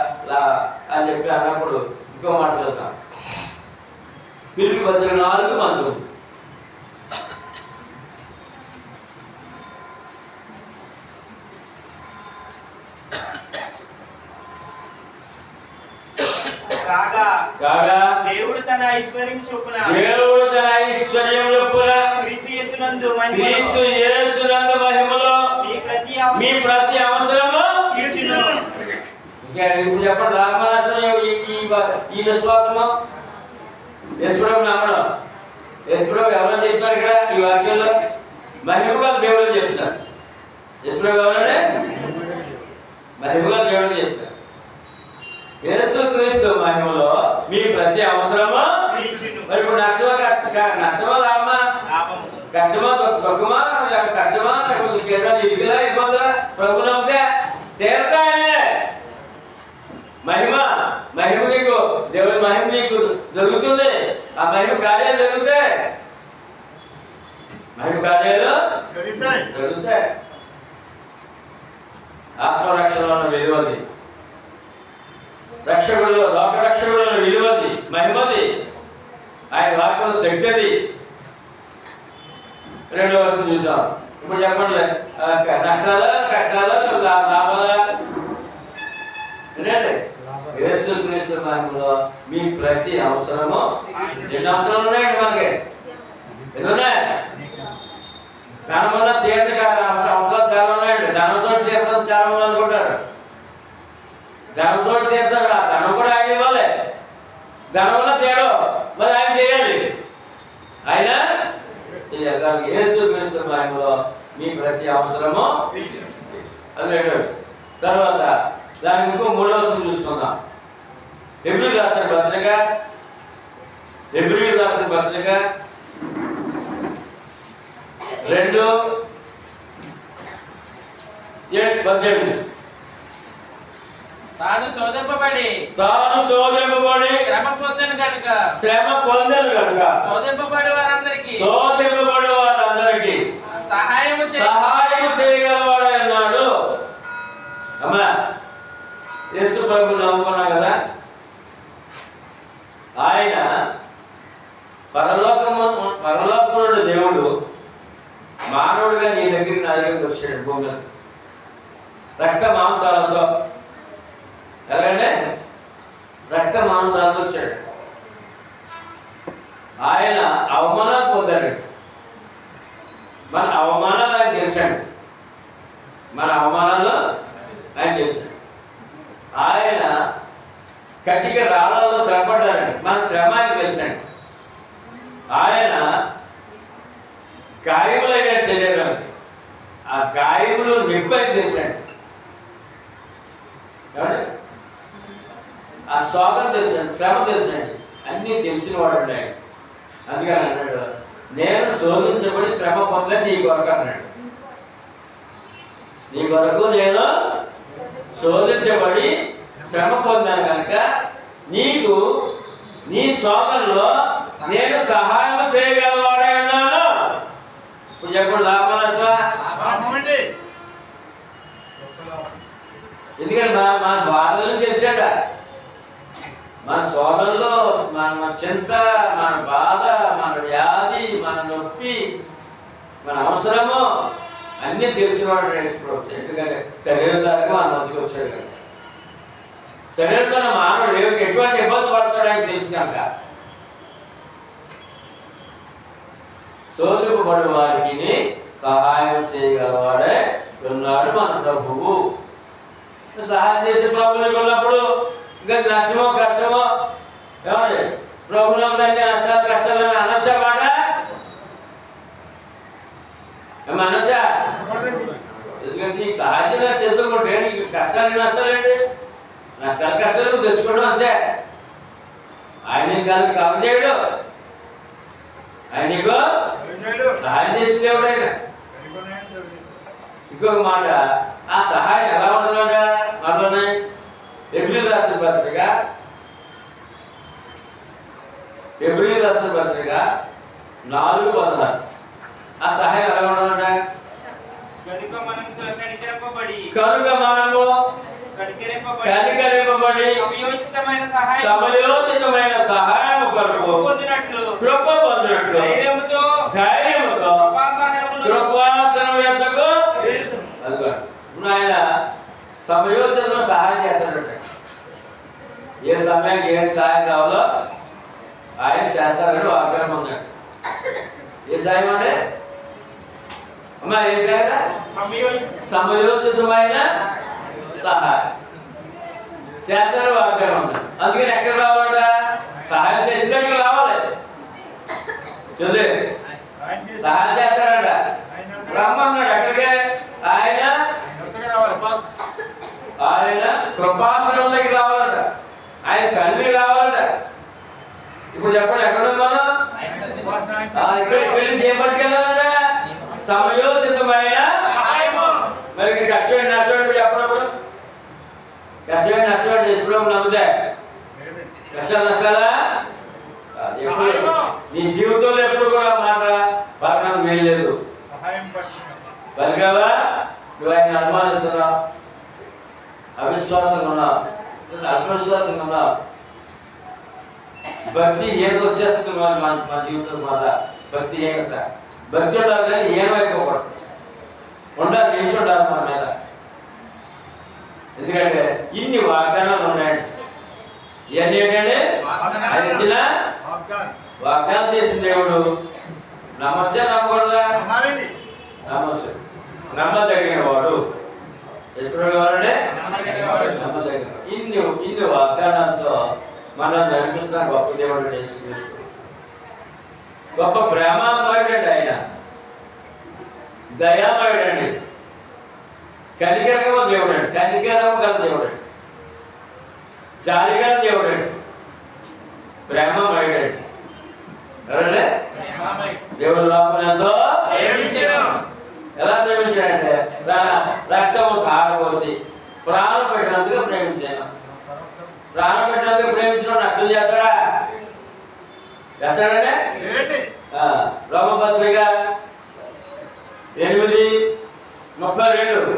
అని చెప్పి అన్నప్పుడు ఇంకో మాట చూద్దాం. పిలిపి 4:19. కాగా దేవుడు తన ఐశ్వర్యం చొప్పున క్రీస్తు యేసునందు మహిమలో మీ ప్రతి అవసరము తీర్చును. ఇప్పుడు చెప్పండి, ఈ విశ్వాసము యేసుప్రభు నమ్మడం. యేసుప్రభు ఎవరో చెప్తారు ఇక్కడ ఈ వాక్యంలో మహిమగా దేవుడు అని చెప్తారు. యేసుప్రభు ఎవరంటే మహిమగా దేవుడు అని చెప్తారు. యేసుక్రీస్తు మహిమలో మీ ప్రతి అవసరము. మరి ఇప్పుడు నష్టమా లాభమా? కష్టమా తక్కువమా? కష్టమా ఇదిలా ఇబ్బందులా? ప్రభు నమ్మితే తీరతాయనే మహిమ నీకు దేవుని మహిమ నీకు జరుగుతుంది. ఆ మహిమ కార్యాలు జరుగుతాయి. మహిమ కార్యాలు జరుగుతాయి. ఆత్మరక్షణ విలువది, రక్షకుడు లోక రక్షకుడు విలువది, మహిమది, ఆయన వాక్యం శక్తిది. 2వ వచనం చూసాం. ఇప్పుడు చెప్పండి, నష్టాలా కష్టాలా లాభాలా? వినండి, యేసుక్రీస్తు మహిమలో మీ ప్రతి అవసరము. ఎన్ని అవసరాలు ఉన్నాయండి మనకి? ఎన్ని ఉన్నాయి? ధనం వల్ల తీర్థ అవసరాలు చాలా ఉన్నాయండి. ధనంతో తీర్థం చాలా మంది అనుకుంటారు. ధనంతో తీర్థం ధనం కూడా ఆయన ఇవ్వాలి. ధనం వల్ల తీరం మరి ఆయన చేయాలి. ఆయన చేయాలి. యేసుక్రీస్తు మహిమలో మీ ప్రతి అవసరము. అది 2వ. తర్వాత దానికి ఇంకో 3వ వచనం చూసుకుందాం. హెబ్రీయులకు రాసిన పత్రిక 2:18. తాను శోధింపబడి శ్రమ పొందను కనుక శోధింపబడి వారందరికీ సహాయం చేయగలవాడు అన్నాడు. అమ్మా, యేసు ప్రభు నమ్ముకున్నాం కదా, ఆయన పరలోకమునుడు దేవుడు మానవుడిగా నీ దగ్గరికి నా దగ్గరికి వచ్చాడు. భూమి రక్త మాంసాలతో. ఎలాగంటే రక్త మాంసాలతో వచ్చాడు. ఆయన అవమానాలు పొందాడు. మన అవమానాలు ఆయన తెలిసాడు. ఆయన కటిక రాళ్ళలో శ్రమపడ్డారండి. మన శ్రమ ఆయన తెలిసాడు. ఆయన గాయములైన శరీరానికి ఆ గాయములు నొప్పి అని తెలుసండి. ఆ శోకం తెలుసండి, శ్రమ తెలుసండి, అన్నీ తెలిసిన వాడు ఉన్నాడు. అందుకని అన్నాడు, నేను శోధించబడి శ్రమ పొందని నీ కొరకు అన్నాడు. నీ కొరకు నేను శోధించబడి శ్రమ పొందాను కనుక నీకు నీ శోధనలో నేను సహాయం చేయగలవాడై ఉన్నాను. ఇప్పుడు చెప్పండి, లాభం పాపమండి. ఎందుకంటే మన బాధలను తెలిసాడ, మన శోధనలో మన చింత, మన బాధ, మన వ్యాధి, మన నొప్పి, మన అవసరము అన్నీ తెలిసినవాడు నేర్చుకోవచ్చు. ఎందుకంటే శరీరం దాకా మన మధ్యకి వచ్చాడు కనుక. శరీరంతో మానవుడు ఎటువంటి ఇబ్బంది పడతాడు అని తెలుసు కనుక శోధింపబడి వారికి సహాయం చేయగలవాడే ఉన్నాడు మన ప్రభువు. సహాయం చేసే ప్రభువులకు ఉన్నప్పుడు ఇంకా నష్టమో కష్టమో ఏమండి ప్రభుత్వం కంటే నష్టాలు కష్టాలు అనొచ్చా మాట? అనొచ్చా? ఎందుకంటే నీకు సహాయంగా సిద్ధంగా నీకు కష్టాలు నష్టాలేంటి? నష్టాలు కష్టాలు నువ్వు తెచ్చుకోవడం అంతే. ఆయన కాదు కవర్ చేయడు, ఆయన నీకు సహాయం చేసిన దేవుడు ఆయన. ఇంకొక మాట, ఆ సహాయం ఎలా ఉండాలట? మనలోనే ఎబ్రిల్ రాసిన పత్రిక 4:16 ఆ సహాయం ఎలా ఉండాలట? కనుక మనము కనికరింపబడి సమయోచితమైన సహాయం కొరకు కృప పొందినట్లు ధైర్యముతో కృపాసనం యొద్దకు ఆయన సమయోచితంలో సహాయం చేస్తాడట. ఏ సమయానికి ఏ సహాయం కావాలో ఆయన చేస్తారని వాగ్దానం ఉన్నాడు. ఏ సాయం అంటే అమ్మా, ఏ సాయం? సమయోచితమైన సహాయం చేస్తారని వాగ్దానం ఉన్నాడు. అందుకని ఎక్కడ రావాలట? సహాయం చేసిన దగ్గర రావాలి. చదువు సహాయం చేస్తాడట, రమ్మన్నాడు. ఎక్కడికే? ఆయన కృపాసనం దగ్గర రావాలట, ఆయన సన్నిధి రావాలట. ఇప్పుడు చెప్పండి, ఎక్కడ మనం ఇక్కడ చేపట్టుకెళ్ళాలంట? సమయోచితమైన. మరి కష్టమైన నష్టపడి చెప్పినప్పుడు కష్టమైన నష్టపడి ఎప్పుడు నమ్ముతా కష్టాలు నష్టాలా? నీ జీవితంలో ఎప్పుడు కూడా మాట పలకడం వీల్లేదు. పలికావా? నువ్వు ఆయన అనుమానిస్తున్నావు, అవిశ్వాసంగా ఉన్నావు, ఆత్మవిశ్వాసంగా ఉన్నావు, భక్తి ఏదో వచ్చేస్తుంది మన జీవితం. మాట భక్తి ఏమట? భక్తి ఉండాలి కానీ ఏమైపోకూడదు, ఉండాలి, నిమిషం ఉండాలి మన మీద. ఎందుకంటే ఇన్ని వాగ్దానాలు ఉన్నాయండి. ఇవన్నీ ఏంటంటే ఆయన ఇచ్చిన వాగ్దానం చేసిన దేవుడు. నమ్మచ్చా నమ్మకూడదా? నమ్మచ్చు. నమ్మదగిన వాడు కావాలంటే నమ్మదగిన. ఇన్ని వాగ్దానాలతో మనం నడిపిస్తున్న గొప్ప దేవుడు యేసుక్రీస్తు. గొప్ప ప్రేమమయుడండి ఆయన, దయామయుడండి, కనికరమ దేవుడండి, కనికరమ గల దేవుడండి, జాలిగల దేవుడండి, ప్రేమమయుడండి. ఎవరంటే దేవుడు లోకం ఎంతో ఎలా ప్రేమించాడంటే తన రక్తము కారపోసి ప్రాణం పెట్టినందుకు ప్రేమించాను. ప్రాణం పెట్టినందుకు ప్రేమించడం నష్టం చేస్తాడా? చేస్తాడంటే రోమపత్రిక 8:32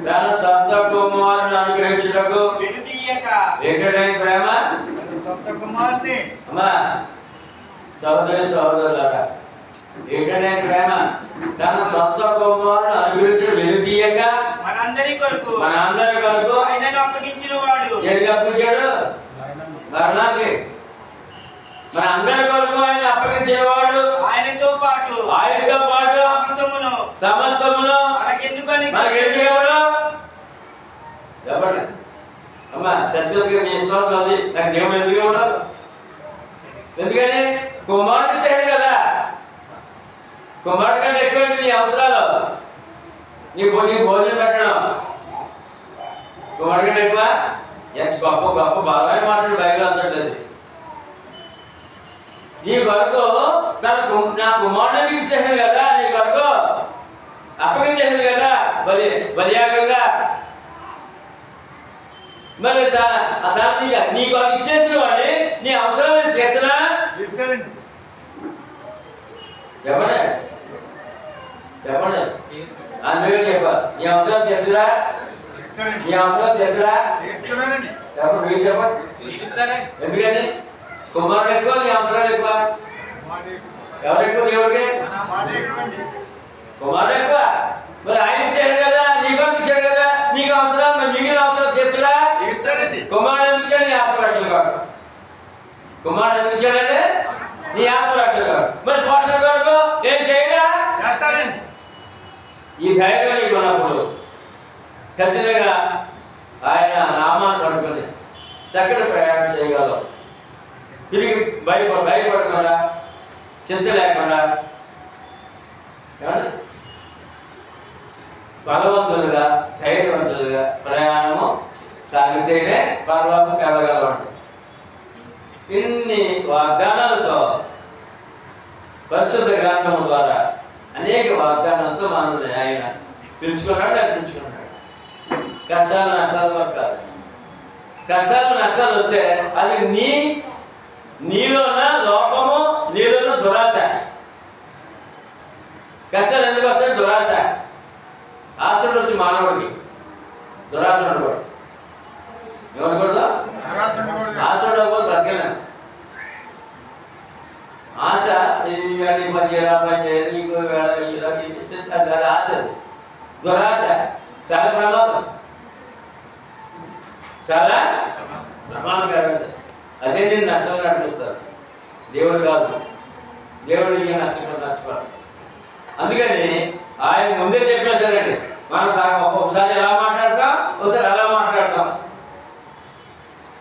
తన సొంత కుమారుని అనుగ్రహించుటకు వెనుదీయక ఏంటంటే ప్రేమ? అమ్మా సహోదరి సహోదరులారా, ఏంటంటే ప్రేమ? తన సొంత కుమారుని అనుగ్రహించడం వెనుదీయక మనందరి కొరకు ఆయనను అప్పగించిన వాడు. ఎందుకు అప్పగించాడు? మరణానికి. మన అందరి కొరకు ఆయన అప్పగించిన వాడు. ఆయనతో పాటు సమస్తమును మనకెందుకు చెప్పండి అమ్మా సత్యవతి గారు మీ విశ్వాసం ఉంది నాకు దేవుడు ఎందుకు ఉండదు ఎందుకని కుమారుడు చేయడు కదా కుమారుడు కంటే ఎక్కువ నీ అవసరాలు నీ భోజనం పెట్టడం కుమారుడు కంటే ఎక్కువ ఎంత గొప్ప గొప్ప బలమైన మాటలు బైబిల్ అంతది నీ కొరకు నా కుమారుడిని ఇచ్చేసాను కదా నీ కొరకు అప్పగించేసాను కదా బలియాగంగా మరి నీకు అది ఇచ్చేసిన వాడిని నీ అవసరాలు తీర్చనా చెప్పండి చెప్పండి అందుకే చెప్పాలి నీ అవసరాలు తీర్చరా నీ అవసరాలు తీర్చరా చెప్పండి మీరు చెప్పండి ఎందుకని కుమారుడు ఎక్కువ నీ అవసరాలు ఎక్కువ ఎవరు ఎక్కువ దేవుడికి కుమారుడు ఎక్కువ మరి ఆయన ఇచ్చాడు కదా నీకు ఇచ్చాడు కదా నీకు అవసరాలు మరి మిగిలిన అవసరాలు తీర్చడా కుమారుడు ఎందుకు ఇచ్చాడు నీ ఆత్మరక్షణ కాదు కుమారుడు ఎందుకు ఇచ్చాడంటే నీ ఆత్మరక్షణ కాదు మరి పోషణ కొరకు ఏం చేయడా ఈ ధైర్యం నీకు ఉన్నప్పుడు ఖచ్చితంగా ఆయన నామాన్ని పట్టుకొని చక్కటి ప్రయాణం చేయగలవు తిరిగి భయపడకుండా చింత లేకుండా బలవంతులుగా ధైర్యవంతులుగా ప్రయాణము సాగితేనే పర్వతం వెళ్ళగలవాడు ఇన్ని వాగ్దానాలతో పరిశుద్ధ గ్రంథము ద్వారా అనేక వాగ్దానాలతో మనల్ని ఆయన పిలుచుకున్నాడు నడిపించుకున్నాడు కష్టాలు నష్టాలు వరకు కాదు కష్టాలు నష్టాలు వస్తే అది నీలోన లోపము నీలోన దురాశ కష్టాలు ఎందుకు వస్తాయి దురాశ ఆశలు వచ్చి మానవుడికి దురాశ ఉండకూడదు ఏమనకూడదు ఆశ ఉండకూడదు బ్రతకలేము ఆశ ఈ పని చేయాలి పని చేయాలి ఇంకో ఆశ దురాశ చాలా ప్రమాదం చాలా ప్రమాదకరమైనది అదే నేను నష్టంగా నడిపిస్తారు దేవుడు కాదు దేవుడికి నష్టపడదు అందుకని ఆయన ముందే చెప్పేశారండి మనం ఒకసారి ఎలా మాట్లాడతాం ఒకసారి అలా మాట్లాడతాం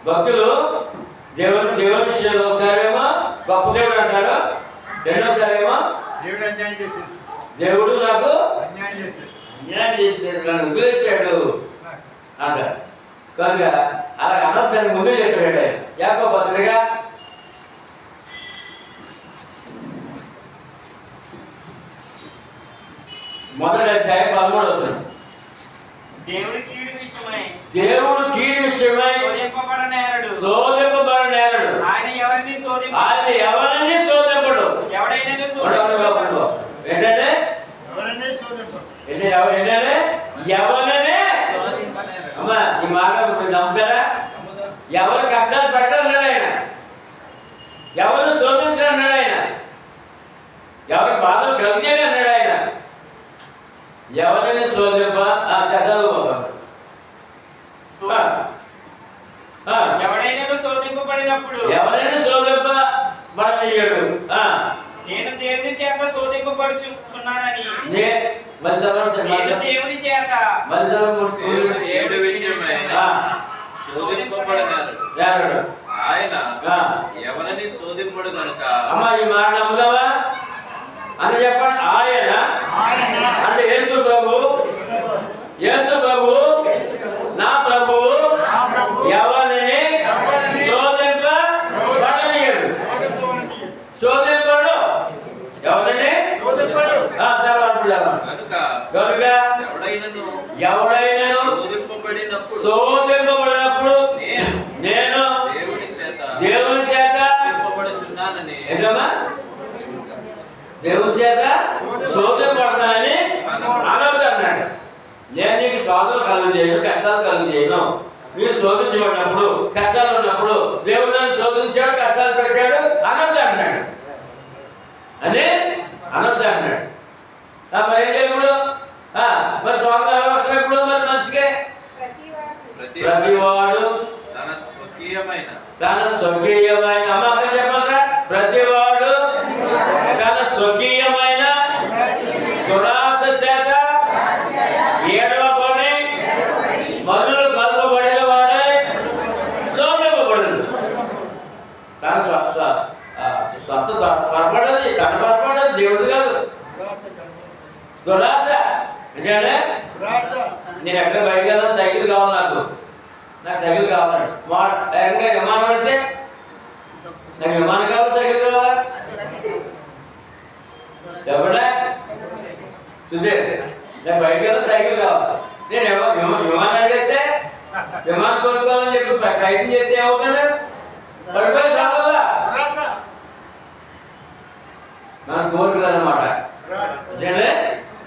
భక్తులు దేవుని విషయంలో ఒకసారేమో గొప్ప దేవుడు అంటారు రెండోసారి ఏమో దేవుడు నాకు అన్యాయం చేశాడు నన్ను వదిలేశాడు అంటారు కనుక అలా అనొద్దని ముందే చెప్పాడు యాకోబు పత్రిక మొదటి అధ్యాయం 13వ వచనం దేవుడు కీడు విషయమై శోధింపబడనేరడు ఆయన ఎవరిని శోధింపడు ఏంటంటే ఎవరనే అమ్మా ఈ మాట నమ్ముతారా ఎవరు కష్టాలు పెట్టాలన్నాడు ఆయన ఎవరు శోధించడం అన్నాడు ఆయన ఎవరి బాధలు కలిగేది అన్నాడు ఆయన ఎవరిని శోధింప ఎవరైనా శోధింపబడనీయడు నేను దేవుని చేత శోధింపబడుచున్నానని దేవుని చేత ఆయన ఎవరిని శోధింపడు కనుక అమ్మా ఈ మాట నమ్ముదావా అని చెప్పండి ఆయన అంటే యేసు ప్రభు నా ప్రభు ఎవరిని శోధింపబడనీయడు శోధింపడు ఎవరిని కనుక ఎవడైనను శోధింపబడినప్పుడు నేను దేవుని చేత ఏంటమ్మా దేవుని చేత శోధింపబడతానని అనవద్దు అన్నాడు నేను నీకు శోధనలు కలుగు చేయను కష్టాలు కలుగు చేయను మీరు శోధించబడినప్పుడు కష్టాలు ఉన్నప్పుడు దేవుడు నన్ను శోధించాడు కష్టాలు పెట్టాడు అనవద్దు అన్నాడు అని అనవద్దు అన్నాడు మరి ఏం చేయకూడదు మరి శోధనలు వస్తున్నప్పుడు మరి మనిషికే ప్రతివాడు తన స్వకీయమైన అమ్మ చెప్పాలి ప్రతివాడు తన స్వకీయమైన దురాశ ఎందుకంటే రాస నేను ఎక్కడ బయటకు వెళ్ళినా సైకిల్ కావాలి నాకు సైకిల్ కావాలండి ఏకంగా విమానం పడితే నాకు విమానం కావాలి సైకిల్ కావాలా చెప్పండి సుధీర్ నాకు బయటకు వెళ్ళిన సైకిల్ కావాలి నేను విమానం అడిగితే విమానం కొనుక్కోవాలని చెప్పి ప్రయత్నం చేస్తే ఏమవుతుంది పడిపోయి సాగాలా రాస మన కోరికలు అన్నమాట అంటే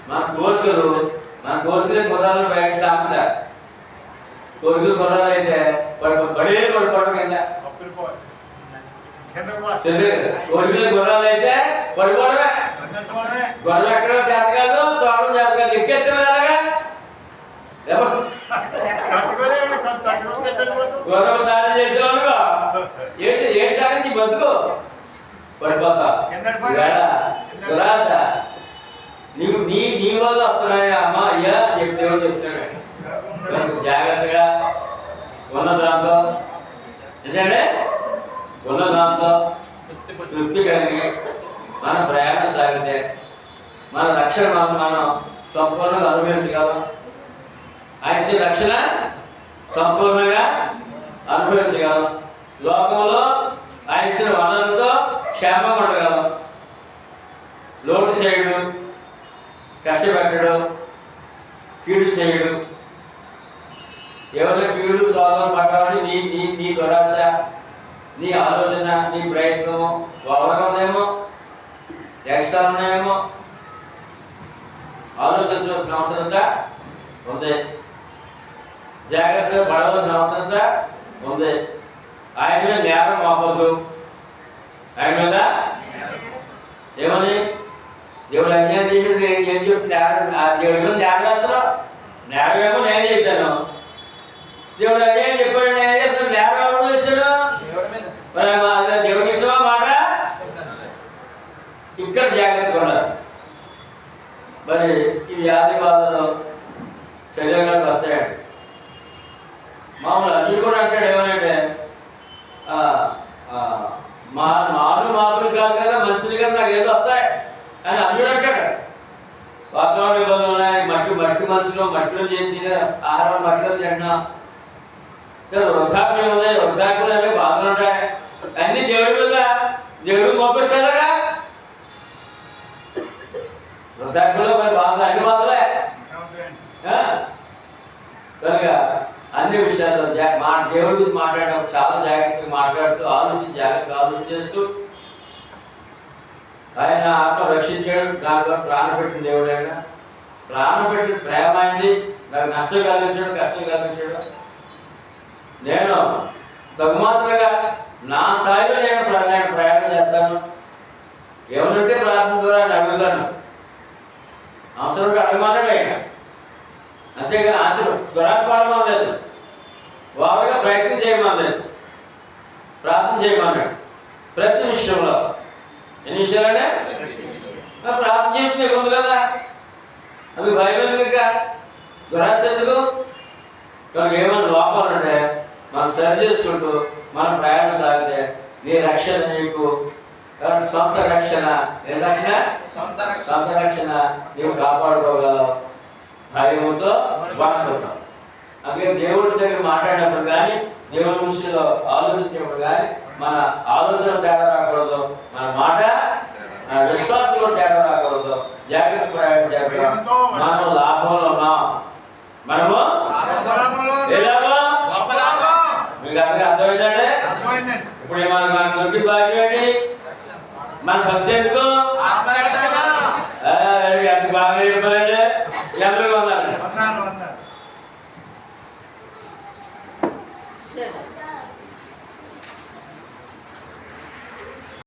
మన కోరికలు గుర్రాలు బయట సాగుతారు కోరికలు గుర్రాలు అయితే పడిపోవడం కింద అప్పుడుపోయి కోరికలు గుర్రాలు అయితే పడిపోవడమే గొర్రెలు ఎక్కడ చేత కాదు తోటం చేత కాదు ఎక్కెత్తే అలాగా గొర్రెలు సాధన చేసేవాళ్ళుగా ఏంటి సాగం నీ బతుకు పడిపోతా దురాశ నీకు నీ వల్ల వస్తున్నాయా అమ్మ అయ్యా చెప్పి దేవుడు చెప్తున్నాడు జాగ్రత్తగా ఉన్న దాంతో ఏంటంటే ఉన్న దాంతో తృప్తి కలిగి మన ప్రయాణం సాగితే మన రక్షణ మనం సంపూర్ణంగా అనుభవించగలం ఆయన ఇచ్చే రక్షణ సంపూర్ణంగా అనుభవించగలం లోకంలో ఆయన ఇచ్చిన వనరులతో క్షేమంగా ఉండగలం లోటు చేయడు కష్టపెట్టడు కీడు చేయడు ఎవరి కీడు సోదం పడ్డామని నీ నీ నీ దురాశ నీ ఆలోచన నీ ప్రయత్నం ఓవర్గా ఉందేమో ఎక్స్ట్రా ఉన్నాయేమో ఆలోచించవలసిన అవసరత ఉంది జాగ్రత్తగా పడవలసిన అవసరత ఉంది ఆయన మీద నేరం మోపద్దు ఆయన మీద ఏమని దేవుడు అన్యాయం చేసి ఏం చెప్పి దేవుడి మీద నేరం వేస్తున్నావు నేరం ఏమో నేను చేశాను దేవుడు అన్యాయం చెప్పాడు నేను చెప్తాను నేరం ఎవరు చేశాను మరి దేవుడికి ఇష్టమా మాట ఇక్కడ జాగ్రత్తగా ఉండాలి మరి ఈ వ్యాధి బాధలు శరీరానికి వస్తాయండి మామూలు అన్ని కూడా అంటాడు ఏమనంటే మాపులు కాదు కదా మనుషులు కదా నాకు ఏదో వస్తాయి అని అన్యుడు అంటాడు వాతావరణ ఇబ్బందులు ఉన్నాయి మట్టి మనుషులు మట్టిలో చేసి ఆహారం మట్టిలో తింటున్నాం వృద్ధాప్యం ఉంది వృద్ధాప్యం అనే బాధలు ఉంటాయి అన్ని దేవుడి మీద దేవుడు మోపిస్తారుగా వృద్ధాప్యంలో మరి బాధలు అన్ని బాధలే కనుక అన్ని విషయాల్లో మా దేవుడి గురించి మాట్లాడడం చాలా జాగ్రత్తగా మాట్లాడుతూ జాగ్రత్తగా ఆలోచన చేస్తూ ఆయన ఆత్మ రక్షించాడు దాంట్లో ప్రాణం పెట్టిన దేవుడు ఆయన ప్రాణం పెట్టిన ప్రేమ అయింది నాకు నష్టం కలిగించాడు కష్టం కలిగించాడు నేను తగుమాత్రగా నా స్థాయిలో నేను ప్రయాణం చేస్తాను ఏమనంటే ప్రార్థన ద్వారా ఆయన అడుగుతాను అవసరం అడగమన్నాడు ఆయన అంతేగాని ఆశలు దురాశపడమని లేదు వారుగా ప్రయత్నం చేయమనలేదు ప్రార్థన చేయమన్నాడు ప్రతి విషయంలో ఎన్ని విషయాలంటే ప్రార్థన చేయడం ఉంది కదా అది భయం ఎందుకు ఇంకా దురాశ ఎందుకు కనుక ఏమైనా లోపాలు ఉంటే మనం సరి చేసుకుంటూ మనం ప్రయాణం సాగితే నీ రక్షణ నీకు సొంత రక్షణ ఏ రక్షణ సొంత రక్షణ నీవు కాపాడుకోగలవు భయముతో బాగుంటాం అందుకే దేవుడి దగ్గర మాట్లాడినప్పుడు కానీ దేవుడి విషయంలో ఆలోచించినప్పుడు కానీ మన ఆలోచన తేడా రాకూడదు మన మాట విశ్వాసం కూడా తేడా రాకూడదు జాగ్రత్త ప్రయాణం చేద్దాం మనం లాభంలో ఉన్నాం మనము ఎలాగో మీకు అందరికీ అర్థమైందంటే ఇప్పుడు మన దొరికి భాగ్యం ఏంటి మన భక్తి ఎందుకు